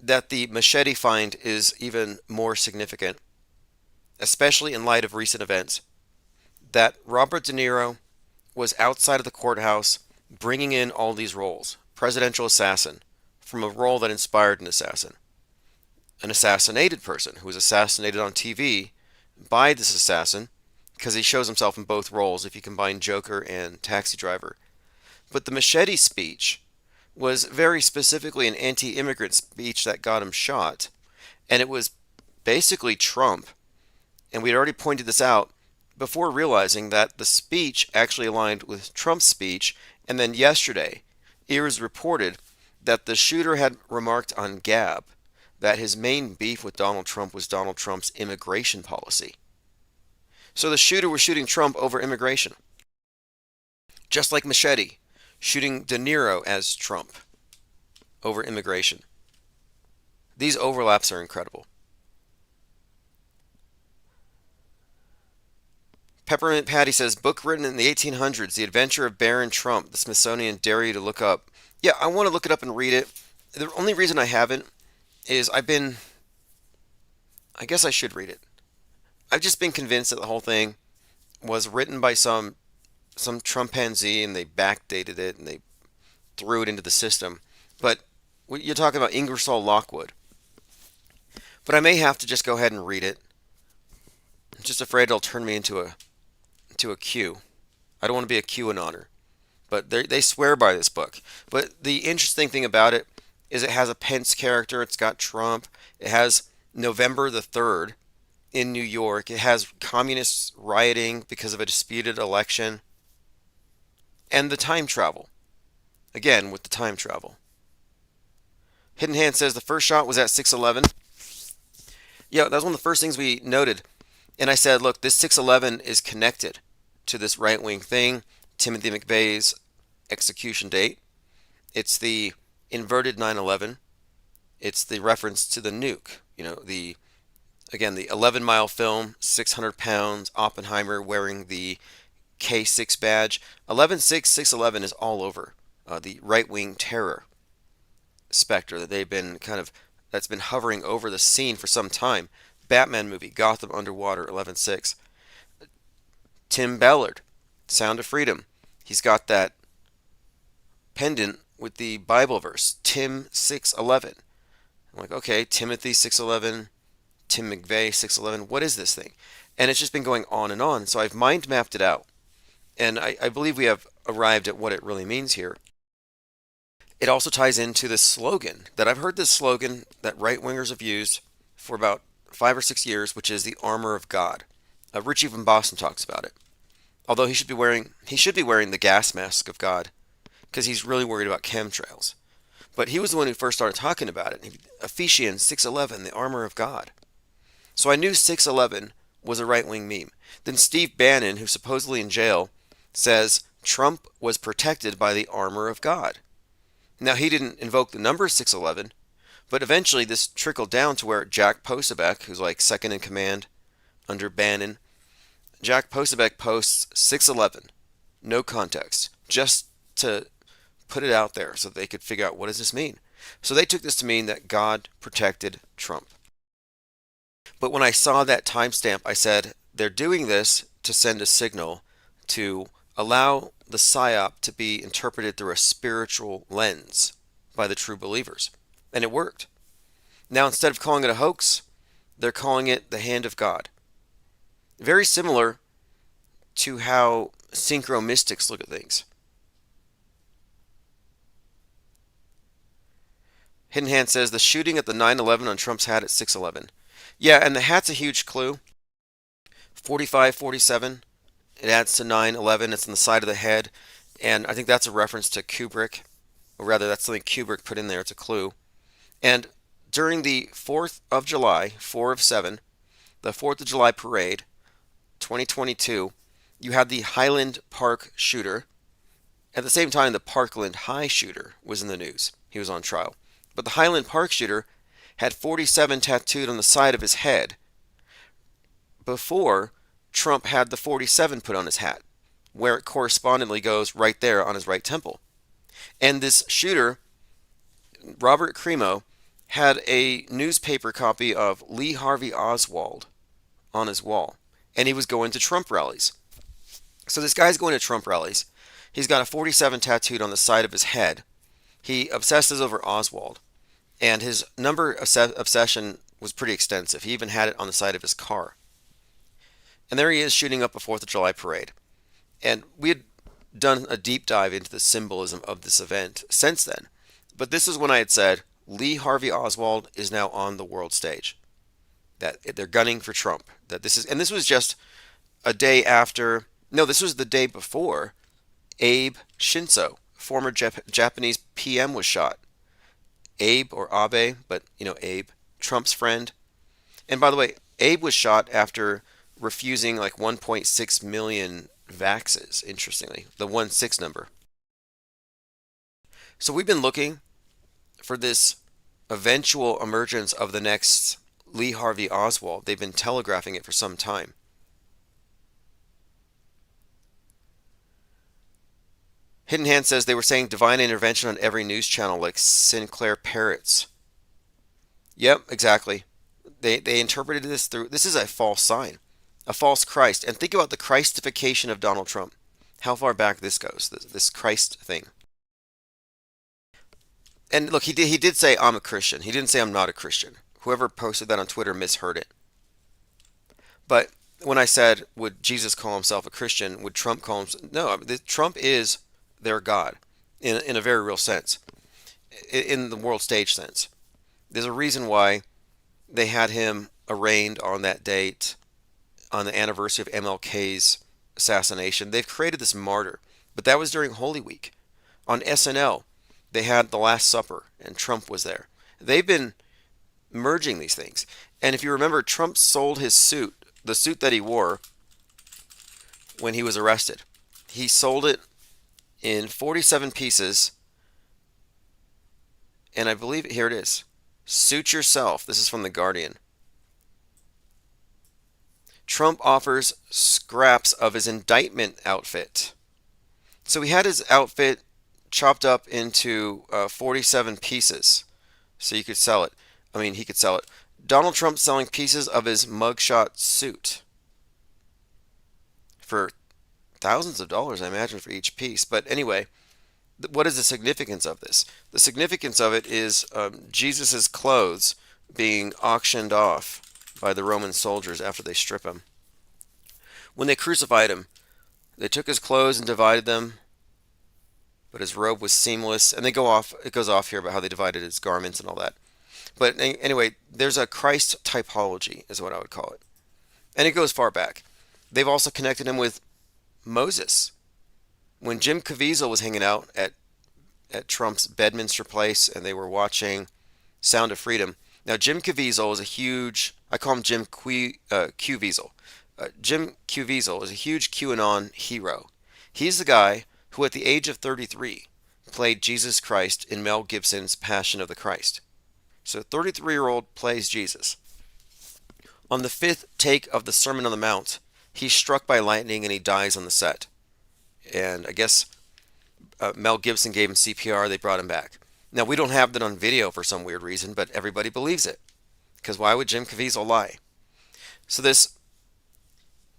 that the machete find is even more significant, especially in light of recent events, that Robert De Niro was outside of the courthouse bringing in all these roles. Presidential assassin, from a role that inspired an assassin. An assassinated person who was assassinated on TV by this assassin, because he shows himself in both roles if you combine Joker and Taxi Driver. But the machete speech was very specifically an anti-immigrant speech that got him shot. And it was basically Trump. And we'd already pointed this out before realizing that the speech actually aligned with Trump's speech. And then yesterday, it was reported that the shooter had remarked on Gab that his main beef with Donald Trump was Donald Trump's immigration policy. So the shooter was shooting Trump over immigration. Just like Machete shooting De Niro as Trump over immigration. These overlaps are incredible. Peppermint Patty says, book written in the 1800s, The Adventure of Baron Trump, the Smithsonian dare you to look up. Yeah, I want to look it up and read it. The only reason I haven't is I guess I should read it. I've just been convinced that the whole thing was written by some Trumpanzee and they backdated it and they threw it into the system. But you're talking about Ingersoll Lockwood. But I may have to just go ahead and read it. I'm just afraid it'll turn me into a Q. I don't want to be a QAnoner. But they swear by this book. But the interesting thing about it is it has a Pence character. It's got Trump. It has November the 3rd in New York. It has communists rioting because of a disputed election. And the time travel. Again, with the time travel. Hidden Hand says the first shot was at 611. Yeah, that was one of the first things we noted. And I said, look, this 611 is connected to this right-wing thing, Timothy McVeigh's execution date. It's the inverted 9/11. It's the reference to the nuke. The 11-mile film, 600 pounds, Oppenheimer wearing the K6 badge. 11/6/6/11 is all over the right-wing terror specter that that's been hovering over the scene for some time. Batman movie, Gotham Underwater, 11/6. Tim Ballard, Sound of Freedom. He's got that pendant with the Bible verse, Tim 6:11. I'm like, okay, Timothy 6:11, Tim McVeigh 6:11. What is this thing? And it's just been going on and on. So I've mind mapped it out. And I believe we have arrived at what it really means here. It also ties into this slogan that I've heard this slogan that right-wingers have used for about 5 or 6 years, which is the armor of God. Richie from Boston talks about it. Although he should be wearing the gas mask of God because he's really worried about chemtrails. But he was the one who first started talking about it. Ephesians 6:11, the armor of God. So I knew 6:11 was a right-wing meme. Then Steve Bannon, who's supposedly in jail, says Trump was protected by the armor of God. Now he didn't invoke the number 6:11, but eventually this trickled down to where Jack Posobiec, who's like second in command under Bannon, Jack Posobiec posts 6:11, no context, just to put it out there so they could figure out what does this mean. So they took this to mean that God protected Trump. But when I saw that timestamp, I said they're doing this to send a signal to allow the psyop to be interpreted through a spiritual lens by the true believers. And it worked. Now instead of calling it a hoax, they're calling it the hand of God. Very similar to how synchro mystics look at things. Hidden Hand says the shooting at the 9/11 on Trump's hat at 6/11. Yeah, and the hat's a huge clue. 45-47. It adds to 9/11. It's on the side of the head. And I think that's a reference to Kubrick. Or rather, that's something Kubrick put in there. It's a clue. And during the 4th of July, 4 of 7, the 4th of July parade, 2022, you had the Highland Park shooter. At the same time, the Parkland High shooter was in the news. He was on trial. But the Highland Park shooter had 47 tattooed on the side of his head before Trump had the 47 put on his hat, where it correspondingly goes right there on his right temple. And this shooter, Robert Cremo, had a newspaper copy of Lee Harvey Oswald on his wall, and he was going to Trump rallies. So this guy's going to Trump rallies. He's got a 47 tattooed on the side of his head. He obsesses over Oswald, and his number obsession was pretty extensive. He even had it on the side of his car. And there he is shooting up a 4th of July parade. And we had done a deep dive into the symbolism of this event since then. But this is when I had said Lee Harvey Oswald is now on the world stage. That they're gunning for Trump. This was just a day after. No, this was the day before Abe Shinzo, former Japanese PM, was shot. Abe or Abe, but Abe. Trump's friend. And by the way, Abe was shot after refusing like 1.6 million vaxes, interestingly, the 1.6 number. So we've been looking for this eventual emergence of the next Lee Harvey Oswald. They've been telegraphing it for some time. Hidden Hand says they were saying divine intervention on every news channel like Sinclair Parrots. Yep, exactly. They interpreted this through, this is a false sign, a false Christ. And think about the Christification of Donald Trump. How far back this goes, this Christ thing. And look, he did say, I'm a Christian. He didn't say I'm not a Christian. Whoever posted that on Twitter misheard it. But when I said, would Jesus call himself a Christian? Would Trump call himself? No, Trump is their God in a very real sense, in the world stage sense. There's a reason why they had him arraigned on that date, on the anniversary of MLK's assassination. They've created this martyr, but that was during Holy Week. On SNL, they had the Last Supper, and Trump was there. They've been merging these things. And if you remember, Trump sold his suit, the suit that he wore when he was arrested. He sold it in 47 pieces, and I believe, here it is. Suit yourself. This is from The Guardian. Trump offers scraps of his indictment outfit. So he had his outfit chopped up into 47 pieces so you could sell it. I mean, he could sell it. Donald Trump selling pieces of his mugshot suit for thousands of dollars, I imagine, for each piece. But anyway, what is the significance of this? The significance of it is Jesus' clothes being auctioned off by the Roman soldiers after they strip him. When they crucified him, they took his clothes and divided them, but his robe was seamless. And it goes off here about how they divided his garments and all that. But anyway, there's a Christ typology, is what I would call it. And it goes far back. They've also connected him with Moses. When Jim Caviezel was hanging out at Trump's Bedminster place and they were watching Sound of Freedom. Now, Jim Caviezel is a huge, I call him Jim Caviezel. Jim Caviezel is a huge QAnon hero. He's the guy who, at the age of 33, played Jesus Christ in Mel Gibson's Passion of the Christ. So, 33-year-old plays Jesus. On the 5th take of the Sermon on the Mount, he's struck by lightning and he dies on the set. And I guess Mel Gibson gave him CPR. They brought him back. Now, we don't have that on video for some weird reason, but everybody believes it. Because why would Jim Caviezel lie? So this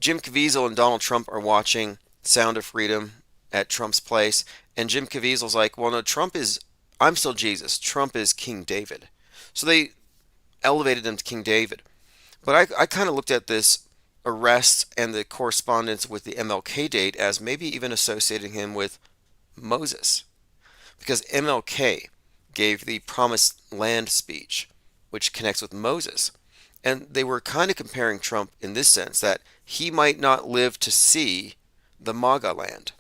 Jim Caviezel and Donald Trump are watching Sound of Freedom at Trump's place. And Jim Caviezel's like, well, no, I'm still Jesus. Trump is King David. So they elevated him to King David. But I kind of looked at this arrest and the correspondence with the MLK date as maybe even associating him with Moses. Because MLK gave the Promised Land speech, which connects with Moses. And they were kind of comparing Trump in this sense, that he might not live to see the MAGA land.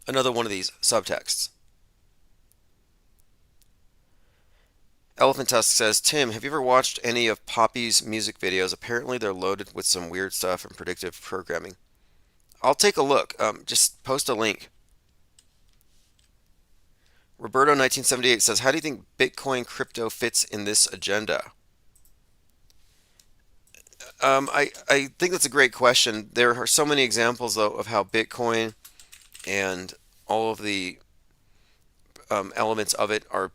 Another one of these subtexts. Elephant Tusk says, Tim, have you ever watched any of Poppy's music videos? Apparently they're loaded with some weird stuff and predictive programming. I'll take a look. Just post a link. Roberto1978 says, how do you think Bitcoin crypto fits in this agenda? I think that's a great question. There are so many examples, though, of how Bitcoin and all of the elements of it are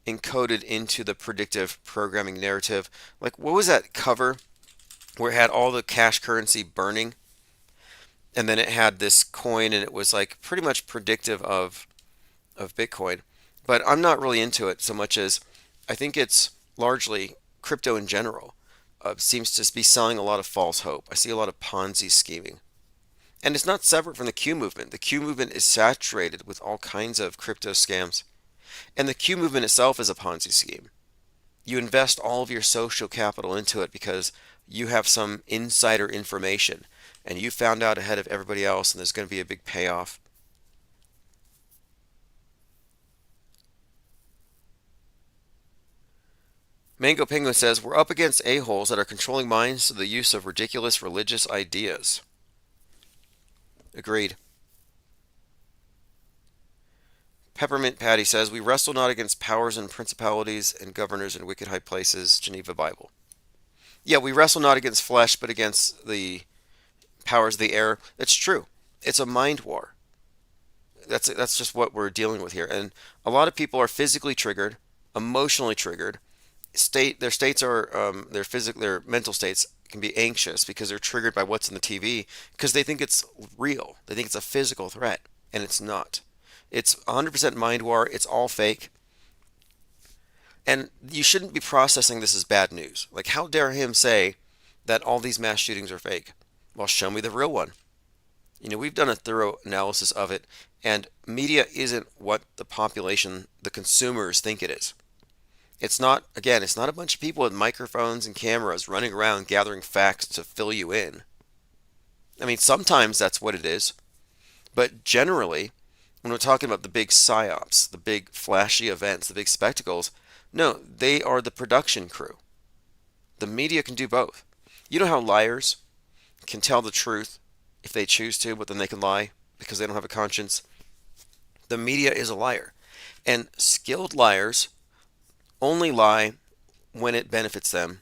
encoded into the predictive programming narrative. Like, what was that cover where it had all the cash currency burning? And then it had this coin, and it was like pretty much predictive of Bitcoin. But I'm not really into it so much as I think it's largely crypto in general. Seems to be selling a lot of false hope. I see a lot of Ponzi scheming. And it's not separate from the Q movement. The Q movement is saturated with all kinds of crypto scams. And the Q movement itself is a Ponzi scheme. You invest all of your social capital into it because you have some insider information and you found out ahead of everybody else and there's going to be a big payoff. Mango Penguin says, we're up against a-holes that are controlling minds through the use of ridiculous religious ideas. Agreed. Peppermint Patty says, we wrestle not against powers and principalities and governors in wicked high places, Geneva Bible. Yeah, we wrestle not against flesh, but against the powers of the air. That's true. It's a mind war. That's just what we're dealing with here. And a lot of people are physically triggered, emotionally triggered. Their mental states can be anxious because they're triggered by what's in the TV because they think it's real. They think it's a physical threat, and it's not. It's 100% mind war. It's all fake. And you shouldn't be processing this as bad news. Like, how dare him say that all these mass shootings are fake? Well, show me the real one. We've done a thorough analysis of it, and media isn't what the population, the consumers, think it is. It's not a bunch of people with microphones and cameras running around gathering facts to fill you in. I mean, sometimes that's what it is. But generally, when we're talking about the big psyops, the big flashy events, the big spectacles, no, they are the production crew. The media can do both. You know how liars can tell the truth if they choose to, but then they can lie because they don't have a conscience? The media is a liar. And skilled liars only lie when it benefits them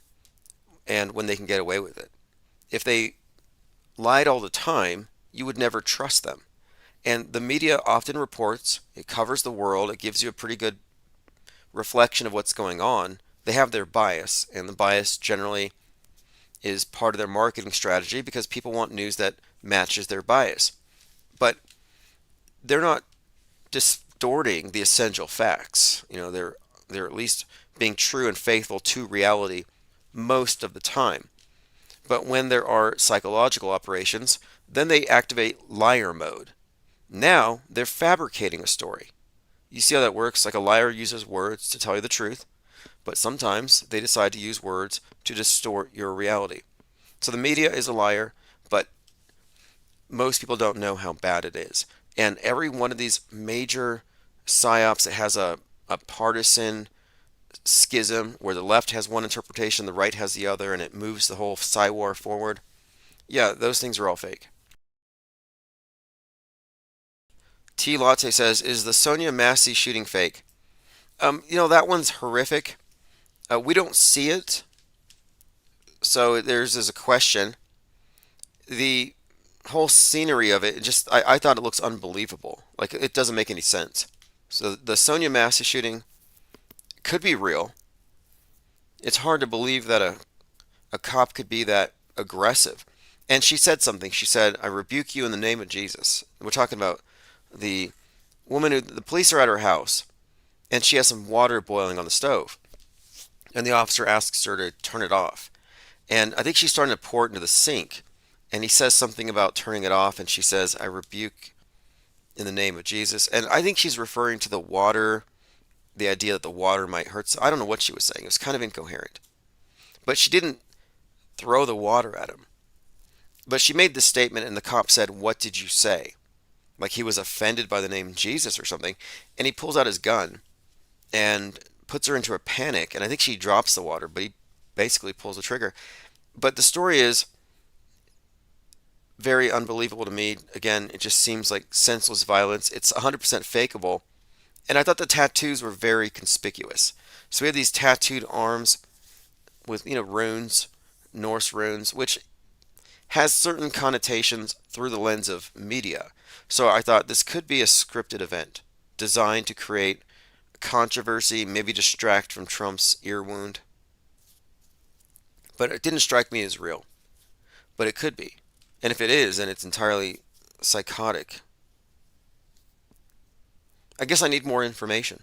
and when they can get away with it. If they lied all the time, you would never trust them. And the media often reports, it covers the world, it gives you a pretty good reflection of what's going on. They have their bias, and the bias generally is part of their marketing strategy because people want news that matches their bias. But they're not distorting the essential facts. They're at least being true and faithful to reality most of the time. But when there are psychological operations, then they activate liar mode. Now they're fabricating a story. You see how that works? Like, a liar uses words to tell you the truth, but sometimes they decide to use words to distort your reality. So the media is a liar, but most people don't know how bad it is. And every one of these major psyops that has a partisan schism where the left has one interpretation, the right has the other, and it moves the whole psy war forward, yeah, those things are all fake. T Latte says, is the Sonia Massey shooting fake? That one's horrific. We don't see it, so there's a question. The whole scenery of it, I thought it looks unbelievable. Like, it doesn't make any sense. So the Sonia Massey shooting could be real. It's hard to believe that a cop could be that aggressive. And she said something. She said, I rebuke you in the name of Jesus. We're talking about the woman the police are at her house, and she has some water boiling on the stove. And the officer asks her to turn it off. And I think she's starting to pour it into the sink. And he says something about turning it off, and she says, I rebuke in the name of Jesus. And I think she's referring to the water, the idea that the water might hurt. I don't know what she was saying. It was kind of incoherent. But she didn't throw the water at him. But she made this statement, and the cop said, what did you say? Like he was offended by the name Jesus or something. And he pulls out his gun and puts her into a panic. And I think she drops the water, but he basically pulls the trigger. But the story is very unbelievable to me. Again, it just seems like senseless violence. It's 100% fakeable. And I thought the tattoos were very conspicuous. So we have these tattooed arms with, runes, Norse runes, which has certain connotations through the lens of media. So I thought this could be a scripted event designed to create controversy, maybe distract from Trump's ear wound. But it didn't strike me as real. But it could be. And if it is, then it's entirely psychotic. I guess I need more information.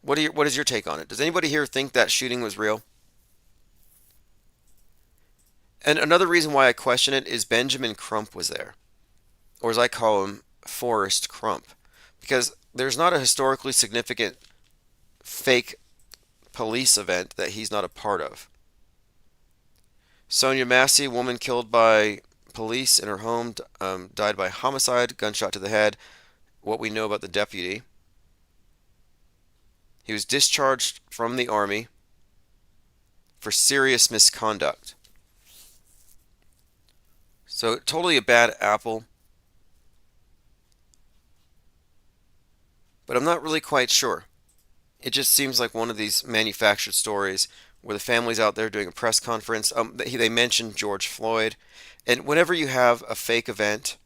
What is your take on it? Does anybody here think that shooting was real? And another reason why I question it is Benjamin Crump was there. Or as I call him, Forrest Crump. Because there's not a historically significant fake police event that he's not a part of. Sonia Massey, woman killed by police in her home, died by homicide, gunshot to the head. What we know about the deputy. He was discharged from the Army for serious misconduct. So totally a bad apple. But I'm not really quite sure. It just seems like one of these manufactured stories where the family's out there doing a press conference. They mentioned George Floyd. And whenever you have a fake event,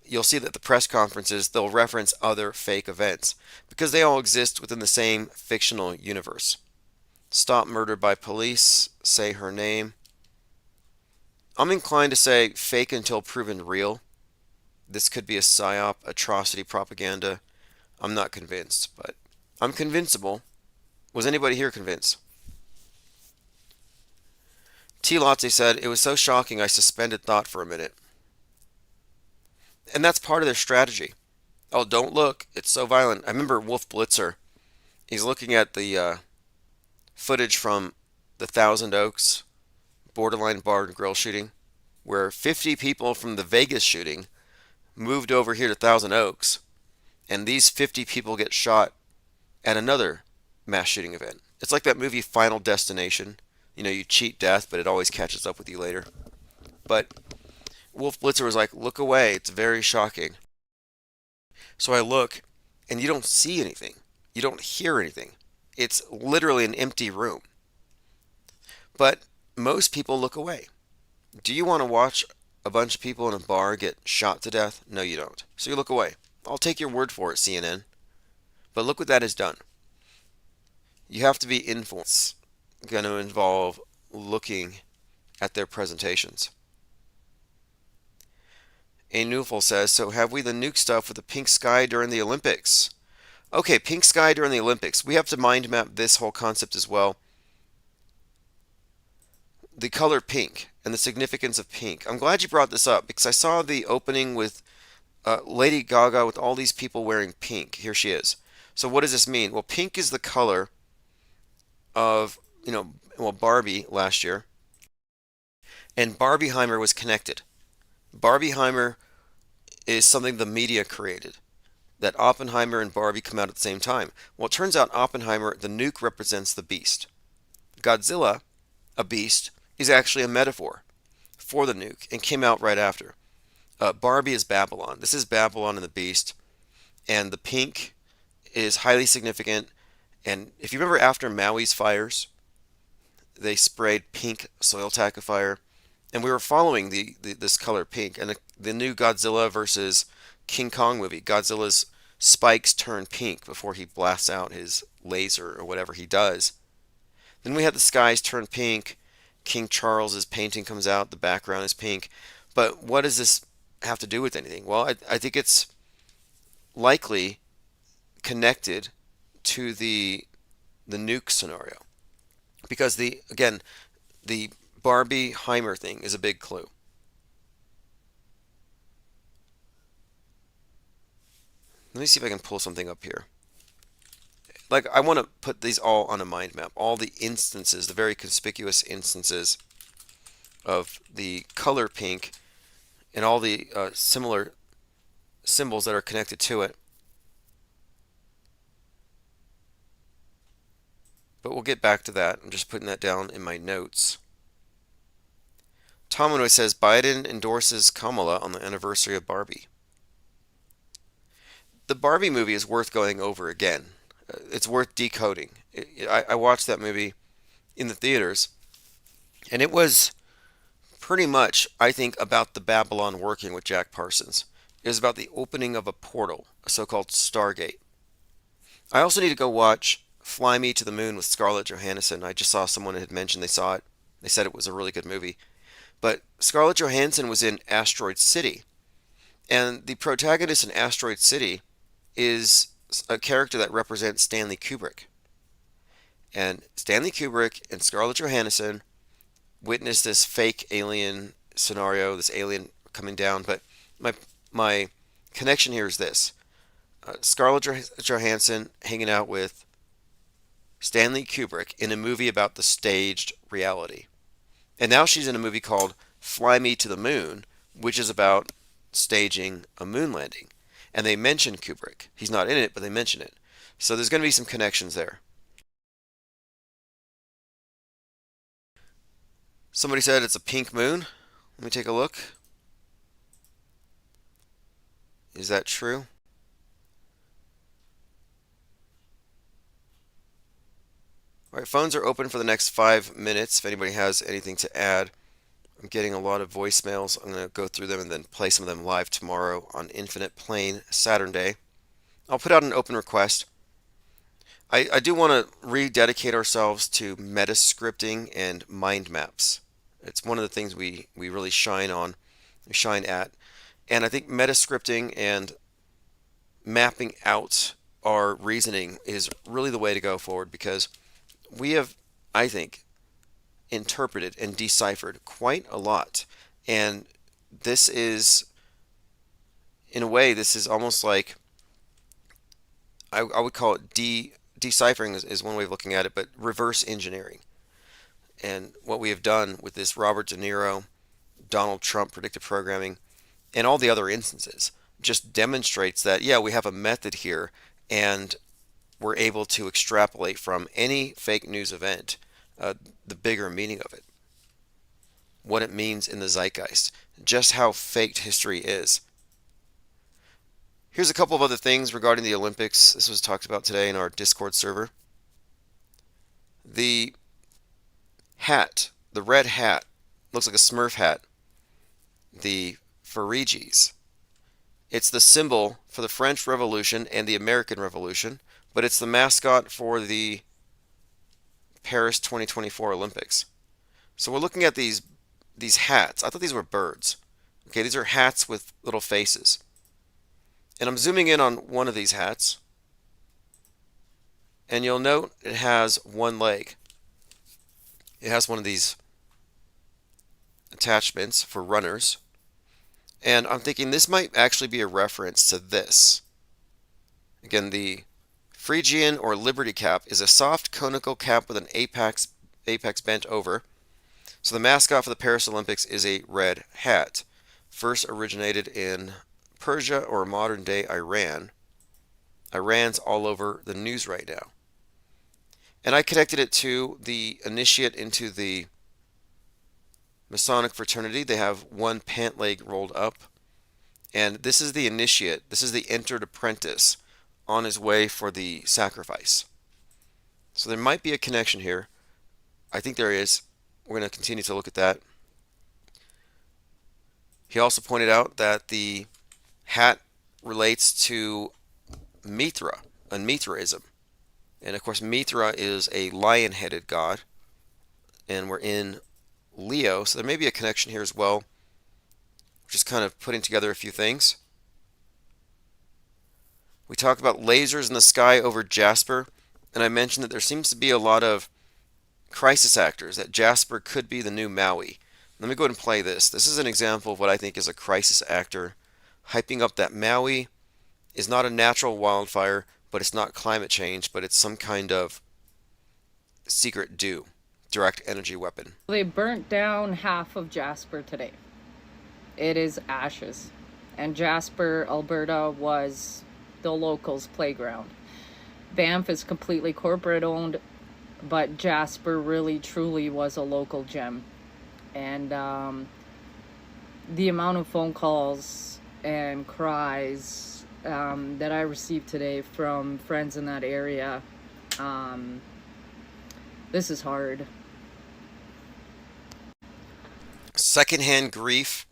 you'll see that the press conferences, they'll reference other fake events because they all exist within the same fictional universe. Stop murder by police, say her name. I'm inclined to say fake until proven real. This could be a psyop, atrocity propaganda. I'm not convinced, but I'm convincible. Was anybody here convinced? T. Lotze said, it was so shocking I suspended thought for a minute. And that's part of their strategy. Oh, don't look. It's so violent. I remember Wolf Blitzer. He's looking at the footage from the Thousand Oaks borderline bar and grill shooting, where 50 people from the Vegas shooting moved over here to Thousand Oaks, and these 50 people get shot at another mass shooting event. It's like that movie Final Destination. You know, you cheat death, but it always catches up with you later. But Wolf Blitzer was like, look away, it's very shocking. So I look, and you don't see anything. You don't hear anything. It's literally an empty room. But most people look away. Do you want to watch a bunch of people in a bar get shot to death? No, you don't. So you look away. I'll take your word for it, CNN. But look what that has done. You have to be influenced. Going to involve looking at their presentations. A Newful says, so have we the nuke stuff with the pink sky during the Olympics? Okay, pink sky during the Olympics. We have to mind map this whole concept as well. The color pink and the significance of pink. I'm glad you brought this up because I saw the opening with Lady Gaga with all these people wearing pink. Here she is. So what does this mean? Well, pink is the color of, Barbie last year. And Barbieheimer was connected. Barbieheimer is something the media created. That Oppenheimer and Barbie come out at the same time. Well, it turns out Oppenheimer, the nuke represents the beast. Godzilla, a beast, is actually a metaphor for the nuke and came out right after. Barbie is Babylon. This is Babylon and the beast. And the pink is highly significant. And if you remember after Maui's fires, they sprayed pink soil tackifier. And we were following this color pink. And the new Godzilla versus King Kong movie, Godzilla's spikes turn pink before he blasts out his laser or whatever he does. Then we had the skies turn pink. King Charles's painting comes out. The background is pink. But what does this have to do with anything? Well, I think it's likely connected to the nuke scenario. Because the Barbieheimer thing is a big clue. Let me see if I can pull something up here. Like, I want to put these all on a mind map. All the instances, the very conspicuous instances of the color pink and all the similar symbols that are connected to it. But we'll get back to that. I'm just putting that down in my notes. Tom Manoy says, Biden endorses Kamala on the anniversary of Barbie. The Barbie movie is worth going over again. It's worth decoding. I watched that movie in the theaters, and it was pretty much, I think, about the Babylon working with Jack Parsons. It was about the opening of a portal, a so-called Stargate. I also need to go watch Fly Me to the Moon with Scarlett Johansson. I just saw someone had mentioned they saw it. They said it was a really good movie. But Scarlett Johansson was in Asteroid City, and the protagonist in Asteroid City is a character that represents Stanley Kubrick. And Stanley Kubrick and Scarlett Johansson witnessed this fake alien scenario, this alien coming down. But my connection here is this. Scarlett Johansson hanging out with Stanley Kubrick in a movie about the staged reality. And now she's in a movie called Fly Me to the Moon, which is about staging a moon landing. And they mention Kubrick. He's not in it, but they mention it. So there's going to be some connections there. Somebody said it's a pink moon. Let me take a look. Is that true? All right, phones are open for the next 5 minutes if anybody has anything to add. I'm getting a lot of voicemails. I'm going to go through them and then play some of them live tomorrow on Infinite Plane Saturday. I'll put out an open request. I do want to rededicate ourselves to meta scripting and mind maps. It's one of the things we really shine at. And I think meta scripting and mapping out our reasoning is really the way to go forward, because we have, I think, interpreted and deciphered quite a lot. And this is, in a way, this is almost like, I would call it deciphering is one way of looking at it, but reverse engineering. And what we have done with this Robert De Niro, Donald Trump predictive programming, and all the other instances just demonstrates that, yeah, we have a method here, and we're able to extrapolate from any fake news event the bigger meaning of it, what it means in the zeitgeist, just how faked history is. Here's a couple of other things regarding the Olympics. This was talked about today in our Discord server. The hat, the red hat, looks like a Smurf hat. The Ferijis. It's the symbol for the French Revolution and the American Revolution, but it's the mascot for the Paris 2024 Olympics. So we're looking at these hats. I thought these were birds. Okay, these are hats with little faces. And I'm zooming in on one of these hats, and you'll note it has one leg. It has one of these attachments for runners. And I'm thinking this might actually be a reference to this. Again, the Phrygian or Liberty cap is a soft conical cap with an apex bent over. So the mascot for the Paris Olympics is a red hat. First originated in Persia or modern day Iran. Iran's all over the news right now. And I connected it to the initiate into the Masonic fraternity. They have one pant leg rolled up. And this is the initiate. This is the entered apprentice on his way for the sacrifice. So there might be a connection here. I think there is. We're going to continue to look at that. He also pointed out that the hat relates to Mithra and Mithraism. And of course, Mithra is a lion-headed god. And we're in Leo, so there may be a connection here as well. Just kind of putting together a few things. We talked about lasers in the sky over Jasper, and I mentioned that there seems to be a lot of crisis actors, that Jasper could be the new Maui. Let me go ahead and play this. This is an example of what I think is a crisis actor, hyping up that Maui is not a natural wildfire, but it's not climate change, but it's some kind of secret direct energy weapon. They burnt down half of Jasper today. It is ashes. And Jasper, Alberta was the locals' playground. Banff is completely corporate owned, but Jasper really truly was a local gem. And the amount of phone calls and cries that I received today from friends in that area, this is hard. Secondhand grief.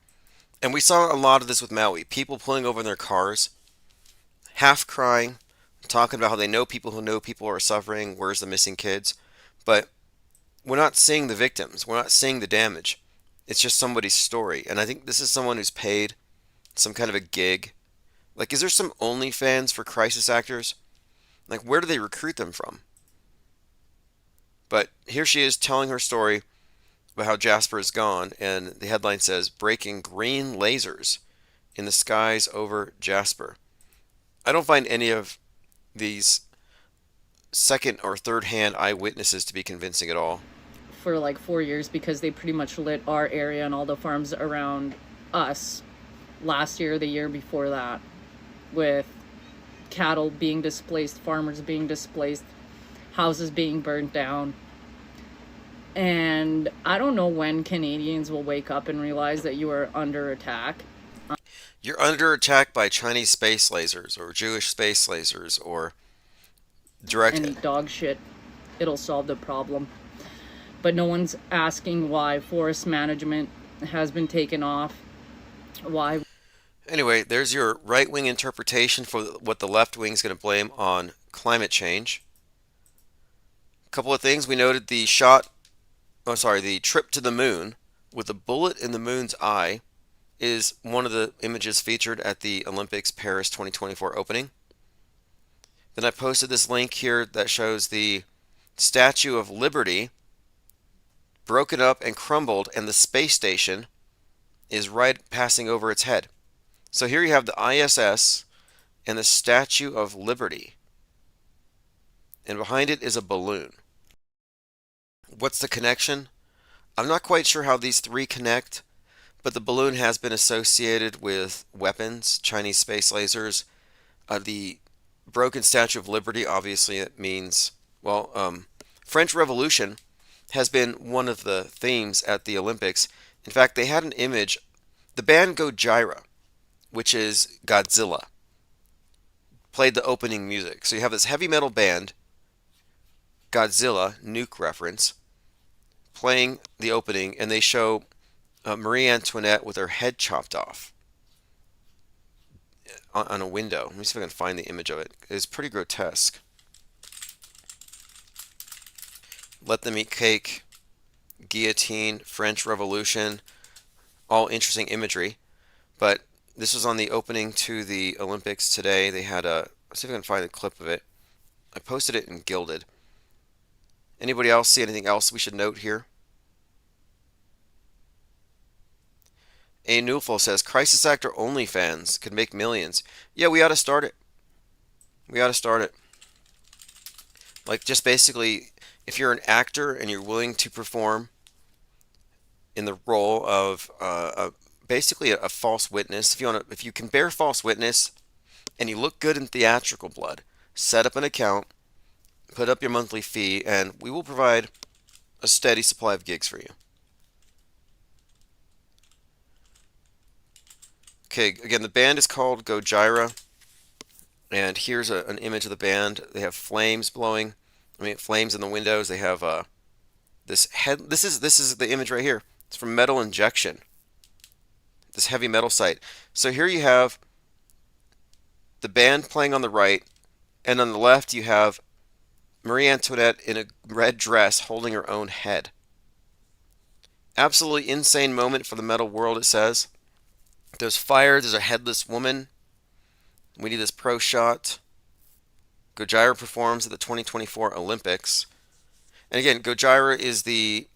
And we saw a lot of this with Maui. People pulling over in their cars, half crying, talking about how they know people who know people are suffering, where's the missing kids. But we're not seeing the victims. We're not seeing the damage. It's just somebody's story. And I think this is someone who's paid some kind of a gig. Like, is there some OnlyFans for crisis actors? Like, where do they recruit them from? But here she is telling her story about how Jasper is gone, and the headline says, "Breaking green lasers in the skies over Jasper." I don't find any of these second or third hand eyewitnesses to be convincing at all. For like 4 years, because they pretty much lit our area and all the farms around us last year, the year before that, with cattle being displaced, farmers being displaced, houses being burnt down. And I don't know when Canadians will wake up and realize that you are under attack. You're under attack by Chinese space lasers or Jewish space lasers or direct. And eat dog shit. It'll solve the problem. But no one's asking why forest management has been taken off. Why? Anyway, there's your right-wing interpretation for what the left wing is going to blame on climate change. A couple of things. We noted the the trip to the moon with a bullet in the moon's eye is one of the images featured at the Olympics Paris 2024 opening. Then I posted this link here that shows the Statue of Liberty broken up and crumbled, and the space station is right passing over its head. So here you have the ISS and the Statue of Liberty, and behind it is a balloon. What's the connection? I'm not quite sure how these three connect, but the balloon has been associated with weapons, Chinese space lasers. The broken Statue of Liberty, obviously it means, French Revolution has been one of the themes at the Olympics. In fact, they had an image, the band Gojira, which is Godzilla, played the opening music. So you have this heavy metal band, Godzilla, nuke reference, playing the opening, and they show Marie Antoinette with her head chopped off on a window. Let me see if I can find the image of it. It's pretty grotesque. Let Them Eat Cake, guillotine, French Revolution, all interesting imagery. But this was on the opening to the Olympics today. They had let's see if I can find a clip of it. I posted it in Gilded. Anybody else see anything else we should note here? A. Newful says, Crisis Actor OnlyFans could make millions. Yeah, we ought to start it. We ought to start it. Like, just basically, if you're an actor and you're willing to perform in the role of basically a false witness, if you can bear false witness and you look good in theatrical blood, set up an account, put up your monthly fee, and we will provide a steady supply of gigs for you. Okay, again, the band is called Gojira, and here's an image of the band. They have flames blowing. Flames in the windows. They have this head. This is the image right here. It's from Metal Injection. This heavy metal site. So here you have the band playing on the right, and on the left you have Marie Antoinette in a red dress holding her own head. Absolutely insane moment for the metal world, it says. There's fire, there's a headless woman. We need this pro shot. Gojira performs at the 2024 Olympics. And again, Gojira is the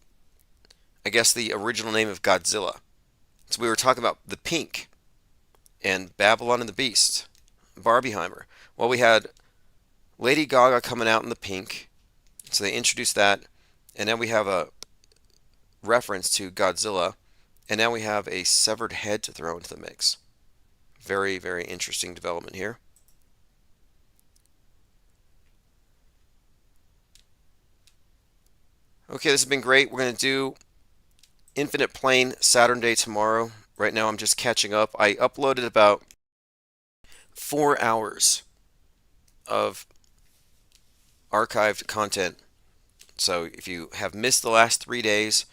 original name of Godzilla. So we were talking about the Pink and Babylon and the Beast, Barbieheimer. Well, we had Lady Gaga coming out in the pink. So they introduced that. And now we have a reference to Godzilla. And now we have a severed head to throw into the mix. Very, very interesting development here. Okay, this has been great. We're going to do Infinite Plane Saturn Day tomorrow. Right now I'm just catching up. I uploaded about 4 hours of archived content. So if you have missed the last 3 days,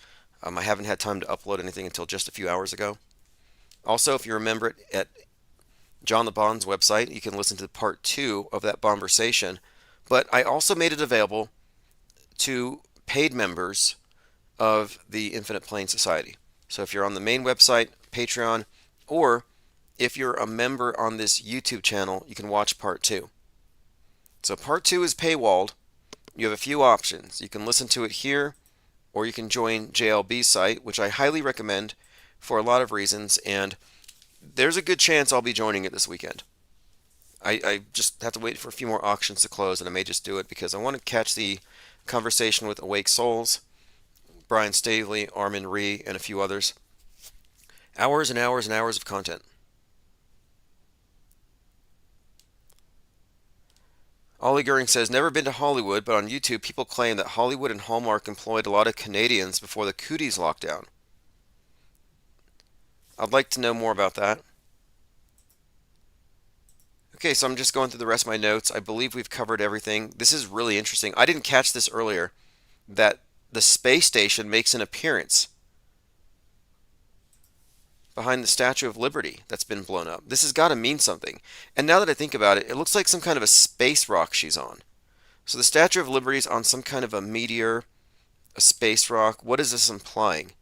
I haven't had time to upload anything until just a few hours ago. Also, if you remember it, at John the Bond's website, you can listen to part 2 of that conversation. But I also made it available to paid members of the Infinite Plane Society. So if you're on the main website, Patreon, or if you're a member on this YouTube channel, you can watch part 2. So part 2 is paywalled. You have a few options. You can listen to it here, or you can join JLB's site, which I highly recommend for a lot of reasons, and there's a good chance I'll be joining it this weekend. I just have to wait for a few more auctions to close, and I may just do it because I want to catch the conversation with Awake Souls, Brian Stavely, Armin Ree, and a few others. Hours and hours and hours of content. Ollie Goering says, never been to Hollywood, but on YouTube people claim that Hollywood and Hallmark employed a lot of Canadians before the cooties lockdown. I'd like to know more about that. Okay, so I'm just going through the rest of my notes. I believe we've covered everything. This is really interesting. I didn't catch this earlier, that the space station makes an appearance behind the Statue of Liberty that's been blown up. This has got to mean something. And now that I think about it, it looks like some kind of a space rock she's on. So the Statue of Liberty is on some kind of a meteor, a space rock. What is this implying?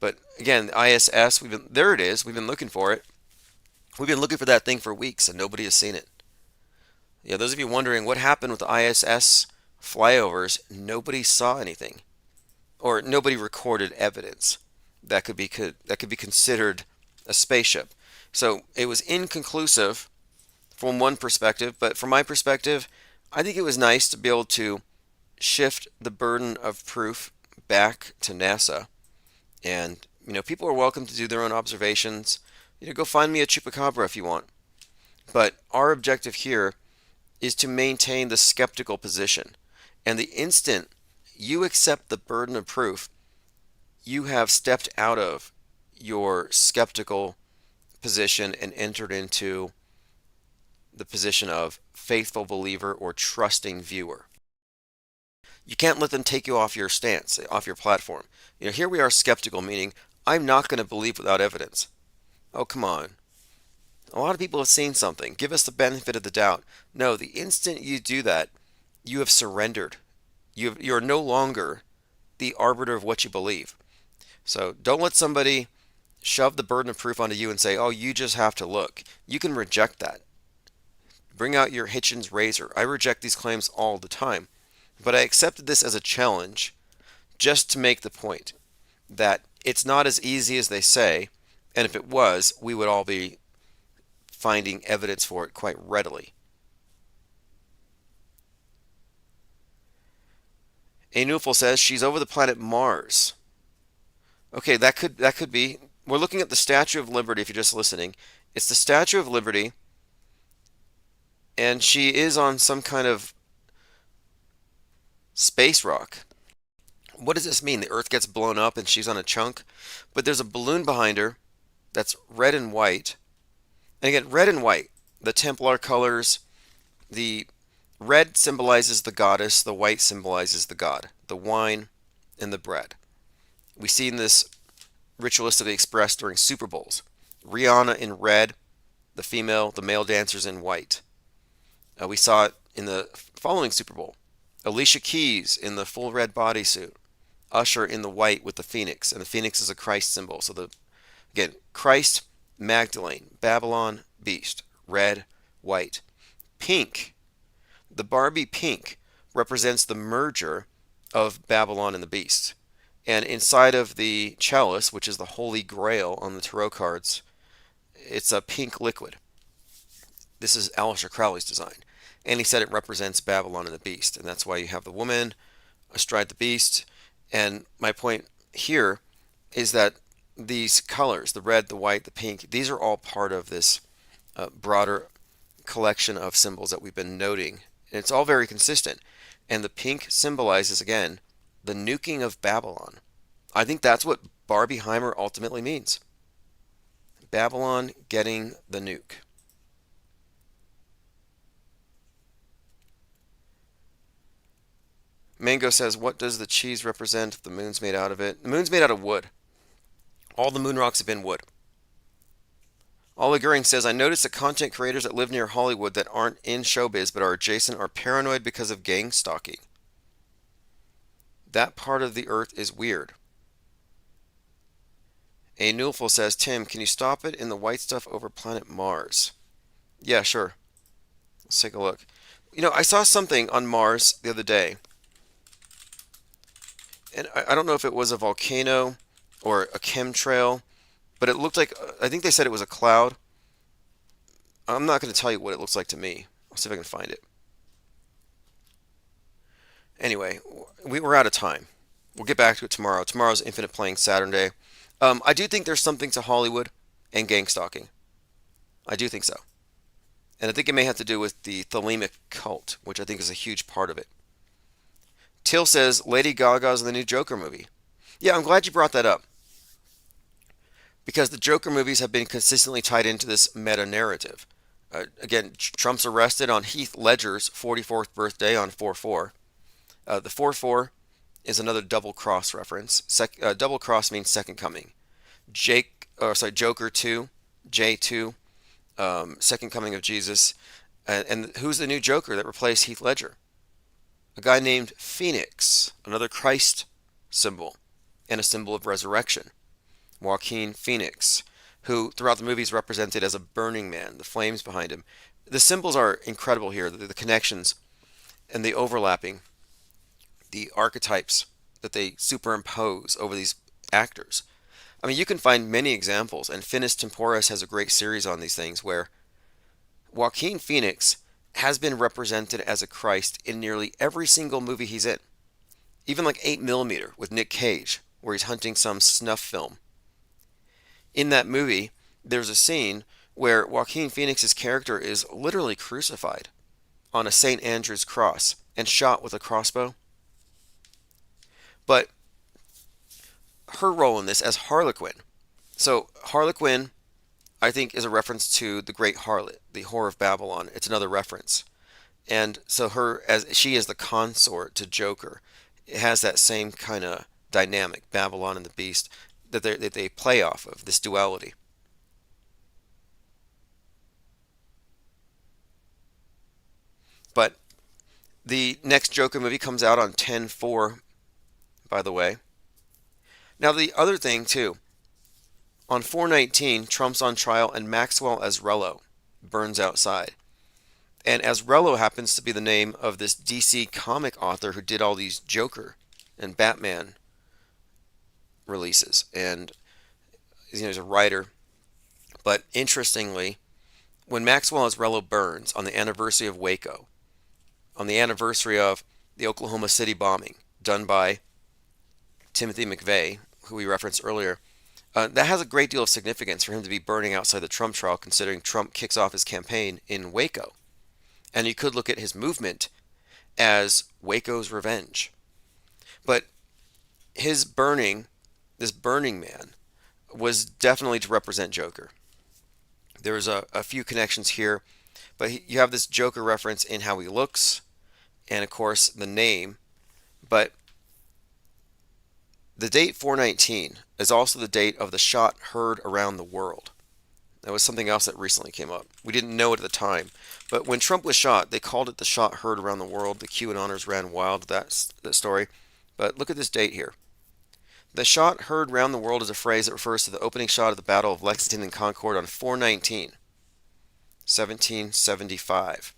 But again, the ISS, there it is. We've been looking for it. We've been looking for that thing for weeks and nobody has seen it. Yeah, those of you wondering what happened with the ISS flyovers, nobody saw anything, or nobody recorded evidence that could be considered a spaceship. So it was inconclusive from one perspective, but from my perspective, I think it was nice to be able to shift the burden of proof back to NASA. And people are welcome to do their own observations. Go find me a chupacabra if you want. But our objective here is to maintain the skeptical position. And the instant you accept the burden of proof, you have stepped out of your skeptical position and entered into the position of faithful believer or trusting viewer. You can't let them take you off your stance, off your platform. Here we are skeptical, meaning I'm not going to believe without evidence. Oh, come on. A lot of people have seen something. Give us the benefit of the doubt. No, the instant you do that, you have surrendered. You're no longer the arbiter of what you believe. So don't let somebody shove the burden of proof onto you and say, oh, you just have to look. You can reject that. Bring out your Hitchens razor. I reject these claims all the time. But I accepted this as a challenge just to make the point that it's not as easy as they say, and if it was, we would all be finding evidence for it quite readily. Anufel says she's over the planet Mars. Okay, that could be. We're looking at the Statue of Liberty if you're just listening. It's the Statue of Liberty, and she is on some kind of space rock. What does this mean? The Earth gets blown up and she's on a chunk, but there's a balloon behind her that's red and white. And again, red and white, the Templar colors, the red symbolizes the goddess, the white symbolizes the god, the wine and the bread. We've seen this ritualistically expressed during Super Bowls. Rihanna in red, the male dancers in white. We saw it in the following Super Bowl. Alicia Keys in the full red bodysuit. Usher in the white with the phoenix, and the phoenix is a Christ symbol. So again, Christ, Magdalene, Babylon, beast, red, white. Pink, the Barbie pink represents the merger of Babylon and the beast. And inside of the chalice, which is the Holy Grail on the tarot cards, it's a pink liquid. This is Aleister Crowley's design. And he said it represents Babylon and the beast. And that's why you have the woman astride the beast. And my point here is that these colors, the red, the white, the pink, these are all part of this broader collection of symbols that we've been noting. And it's all very consistent. And the pink symbolizes, again, the nuking of Babylon. I think that's what Barbieheimer ultimately means. Babylon getting the nuke. Mango says, what does the cheese represent if the moon's made out of it? The moon's made out of wood. All the moon rocks have been wood. Ollie Goering says, I noticed that content creators that live near Hollywood that aren't in showbiz but are adjacent are paranoid because of gang stalking. That part of the earth is weird. A Newful says, Tim, can you stop it in the white stuff over planet Mars? Yeah, sure. Let's take a look. I saw something on Mars the other day. And I don't know if it was a volcano or a chemtrail, but it looked like, I think they said it was a cloud. I'm not going to tell you what it looks like to me. I'll see if I can find it. Anyway, we're out of time. We'll get back to it tomorrow. Tomorrow's Infinite Playing Saturday. I do think there's something to Hollywood and gang stalking. I do think so. And I think it may have to do with the thelemic cult, which I think is a huge part of it. Till says Lady Gaga's in the new Joker movie. Yeah, I'm glad you brought that up. Because the Joker movies have been consistently tied into this meta narrative. Again, Trump's arrested on Heath Ledger's 44th birthday on 4/4. The 4/4 is another double cross reference. Double cross means second coming. Joker 2, J2, second coming of Jesus. And who's the new Joker that replaced Heath Ledger? A guy named Phoenix, another Christ symbol and a symbol of resurrection. Joaquin Phoenix, who throughout the movie is represented as a burning man, the flames behind him. The symbols are incredible here, the connections and the overlapping, the archetypes that they superimpose over these actors. I mean, you can find many examples, and Finis Temporis has a great series on these things where Joaquin Phoenix has been represented as a Christ in nearly every single movie he's in. Even like 8mm with Nick Cage, where he's hunting some snuff film. In that movie, there's a scene where Joaquin Phoenix's character is literally crucified on a St. Andrew's cross and shot with a crossbow. But her role in this as Harlequin. So Harlequin, I think, is a reference to the Great Harlot, the Whore of Babylon. It's another reference. And so she is the consort to Joker. It has that same kind of dynamic, Babylon and the Beast, that they play off of, this duality. But the next Joker movie comes out on 10/4, by the way. Now the other thing too, on 4/19, Trump's on trial and Maxwell Azrello burns outside. And Azrello happens to be the name of this DC comic author who did all these Joker and Batman releases, and he's a writer. But interestingly, when Maxwell Azrello burns on the anniversary of Waco, on the anniversary of the Oklahoma City bombing done by Timothy McVeigh, who we referenced earlier, that has a great deal of significance for him to be burning outside the Trump trial, considering Trump kicks off his campaign in Waco. And you could look at his movement as Waco's revenge. But his burning, this burning man, was definitely to represent Joker. There's a few connections here, but you have this Joker reference in how he looks, and of course the name. But the date 4/19 is also the date of the shot heard around the world. That was something else that recently came up. We didn't know it at the time, but when Trump was shot, they called it the shot heard around the world. The QAnoners ran wild with that story. But look at this date here. The shot heard round the world is a phrase that refers to the opening shot of the Battle of Lexington and Concord on 4/19, 1775.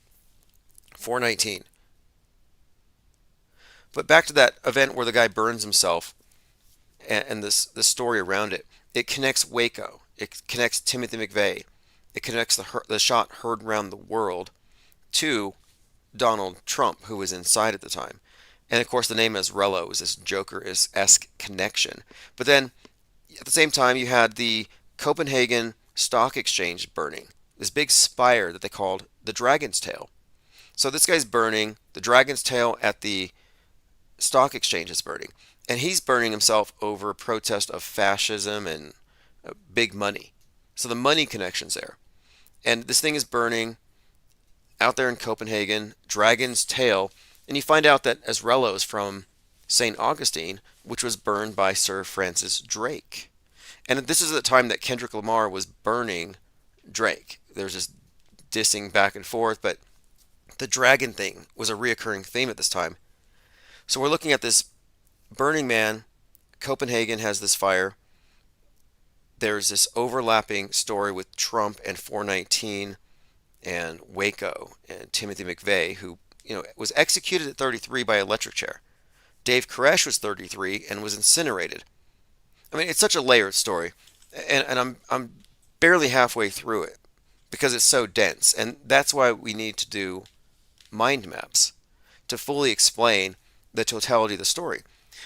4/19. But back to that event where the guy burns himself and the story around it. It connects Waco. It connects Timothy McVeigh. It connects the shot heard round the world to Donald Trump, who was inside at the time. And of course, the name Azrello is this Joker-esque connection. But then, at the same time, you had the Copenhagen Stock Exchange burning, this big spire that they called the Dragon's Tail. So this guy's burning, the Dragon's Tail at the Stock Exchange is burning. And he's burning himself over a protest of fascism and big money. So the money connection's there. And this thing is burning out there in Copenhagen, Dragon's Tail. And you find out that Azrello is from St. Augustine, which was burned by Sir Francis Drake. And this is the time that Kendrick Lamar was burning Drake. There's this dissing back and forth, but the dragon thing was a reoccurring theme at this time. So we're looking at this Burning Man. Copenhagen has this fire. There's this overlapping story with Trump and 4/19 and Waco and Timothy McVeigh, who was executed at 33 by electric chair. Dave Koresh was 33 and was incinerated. I mean, it's such a layered story, and I'm barely halfway through it because it's so dense, and that's why we need to do mind maps to fully explain the totality of the story.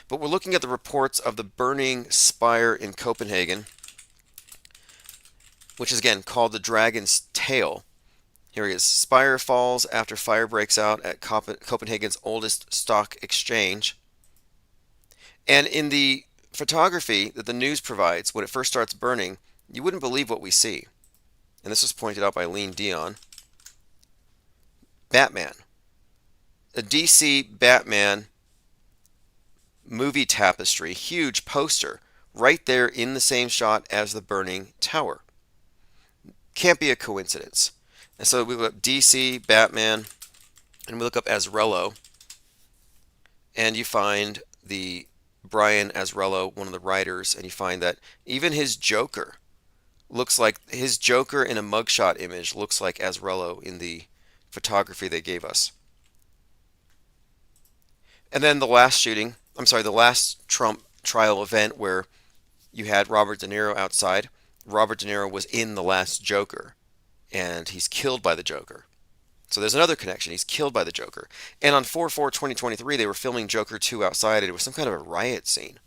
But we're looking at the reports of the burning spire in Copenhagen, which is again called the Dragon's Tail. Here he is. Spire falls after fire breaks out at Copenhagen's oldest stock exchange. And in the photography that the news provides, when it first starts burning, you wouldn't believe what we see. And this was pointed out by Lean Dion. Batman. A DC Batman movie tapestry, huge poster, right there in the same shot as the burning tower. Can't be a coincidence. And so we look up DC, Batman, and we look up Azarello, and you find the Brian Azarello, one of the writers, and you find that even his Joker looks like, his Joker in a mugshot image looks like Azarello in the photography they gave us. And then the last the last Trump trial event where you had Robert De Niro outside. Robert De Niro was in the last Joker, and he's killed by the Joker. So there's another connection. He's killed by the Joker. And on 4/4/2023, they were filming Joker 2 outside, and it was some kind of a riot scene.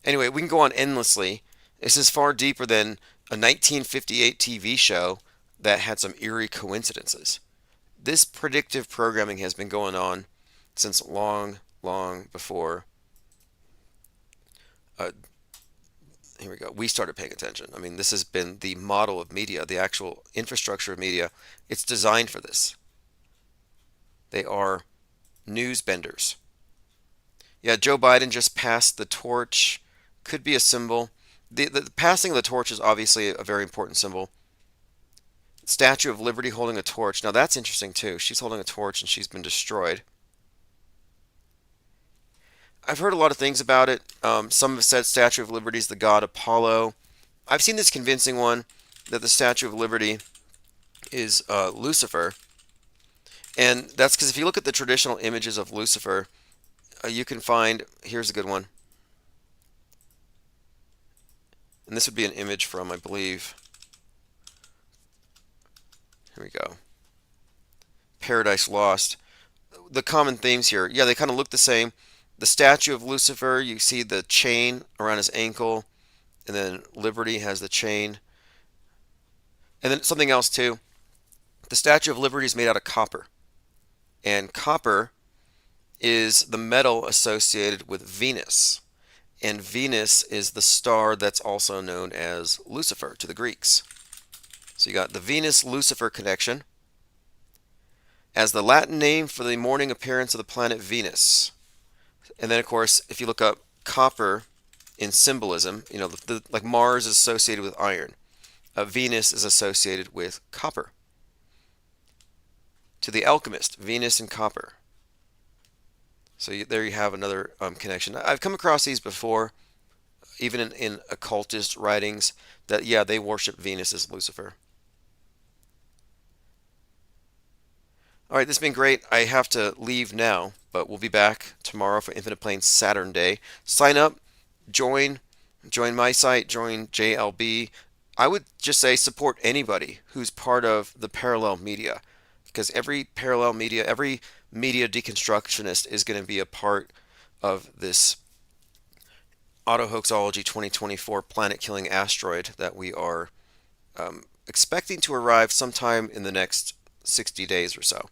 Anyway, we can go on endlessly. This is far deeper than a 1958 TV show that had some eerie coincidences. This predictive programming has been going on since long, long before here we go. We started paying attention. I mean, this has been the model of media, the actual infrastructure of media. It's designed for this. They are news benders. Yeah, Joe Biden just passed the torch. Could be a symbol. The passing of the torch is obviously a very important symbol. Statue of Liberty holding a torch. Now that's interesting too. She's holding a torch and she's been destroyed. I've heard a lot of things about it. Some have said Statue of Liberty is the god Apollo. I've seen this convincing one that the Statue of Liberty is Lucifer. And that's because if you look at the traditional images of Lucifer, you can find, here's a good one. And this would be an image from, I believe, here we go, Paradise Lost. The common themes here, yeah, they kind of look the same. The statue of Lucifer, you see the chain around his ankle, and then Liberty has the chain. And then something else too. The Statue of Liberty is made out of copper. And copper is the metal associated with Venus. And Venus is the star that's also known as Lucifer to the Greeks. So you got the Venus-Lucifer connection as the Latin name for the morning appearance of the planet Venus. And then, of course, if you look up copper in symbolism, you know, like Mars is associated with iron. Venus is associated with copper. To the alchemist, Venus and copper. So there you have another connection. I've come across these before, even in occultist writings, that, yeah, they worship Venus as Lucifer. All right, this has been great. I have to leave now, but we'll be back tomorrow for Infinite Plane Saturn Day. Sign up, join my site, join JLB. I would just say support anybody who's part of the parallel media, because every parallel media, every media deconstructionist is going to be a part of this Autohoaxology 2024 planet-killing asteroid that we are expecting to arrive sometime in the next 60 days or so.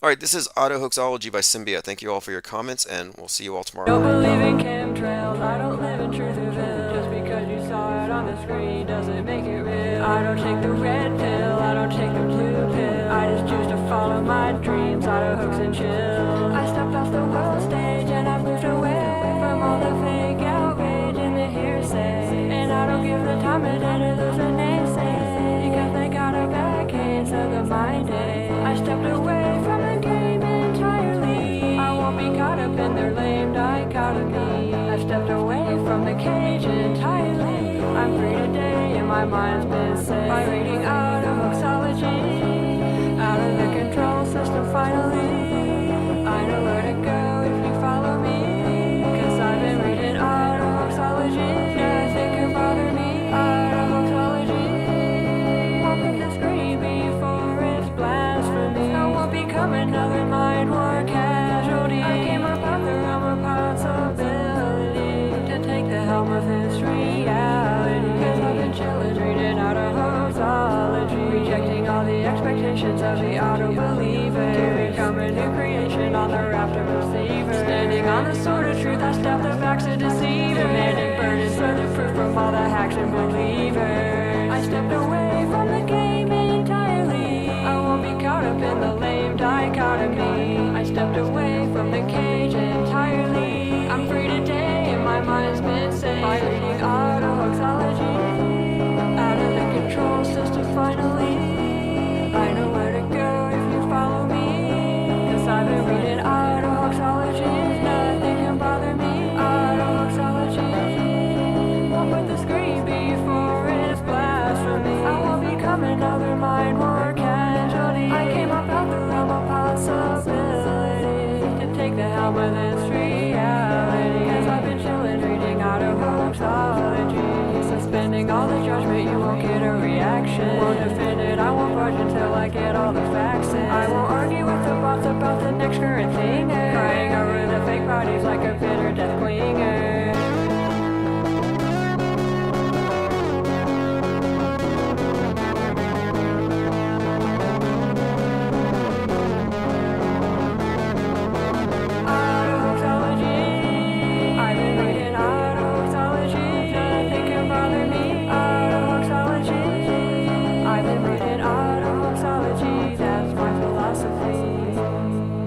All right, this is Autohoaxology by Symbia. Thank you all for your comments, and we'll see you all tomorrow. Don't believe in chemtrails, I don't live in Truthville. Just because you saw it on the screen doesn't make it real. I don't take the red pill, I don't take the blue pill. I just choose to follow my dreams, Autohoax and chill. I stepped off the world stage and I moved away from all the fake outrage and the hearsay. And I don't give the time of day to those that naysay, because they got a backhand, so the mind day. I stepped away from the game entirely. I won't be caught up in their lame dichotomy. I've stepped away from the cage entirely. I'm free today and my mind's been set by reading Autohoaxology. Out of the control system finally. I know where to go if you follow me, 'cause I've been reading Autohoaxology. Nothing can bother me. Autohoaxology. Walk up the screen before it's blasphemy. I won't become another mind war casualty. I came upon the realm of possibility to take the helm of this reality. 'Cause I've been chillin' reading Autohoaxology. temptations of the auto-believer to become a new creation on the raft of receivers. Standing on the sword of truth, I step the backs of deceivers, demanding burdens further proof from all the hacks and believers. I stepped away from the game entirely. I won't be caught up in the lame dichotomy. I stepped away from the cage entirely. I'm free today and my mind's been saved by reading auto-hoaxology. Out of the control system finally. I know where to go if you follow me. Cause I've been reading auto-hoaxology. Nothing can bother me. Auto-hoaxology. Won't put the screen before it's blasphemy. I won't become another mind war casualty. I came up out the realm of possibility to take the helm of this reality. Cause I've been chillin' reading auto-hoaxology. Suspending all the judgment, you won't get a reaction. Won't defend it, I won't budge until I get all the facts in. I won't argue with the bots about the next current thing. Crying over the fake bodies like a bitter death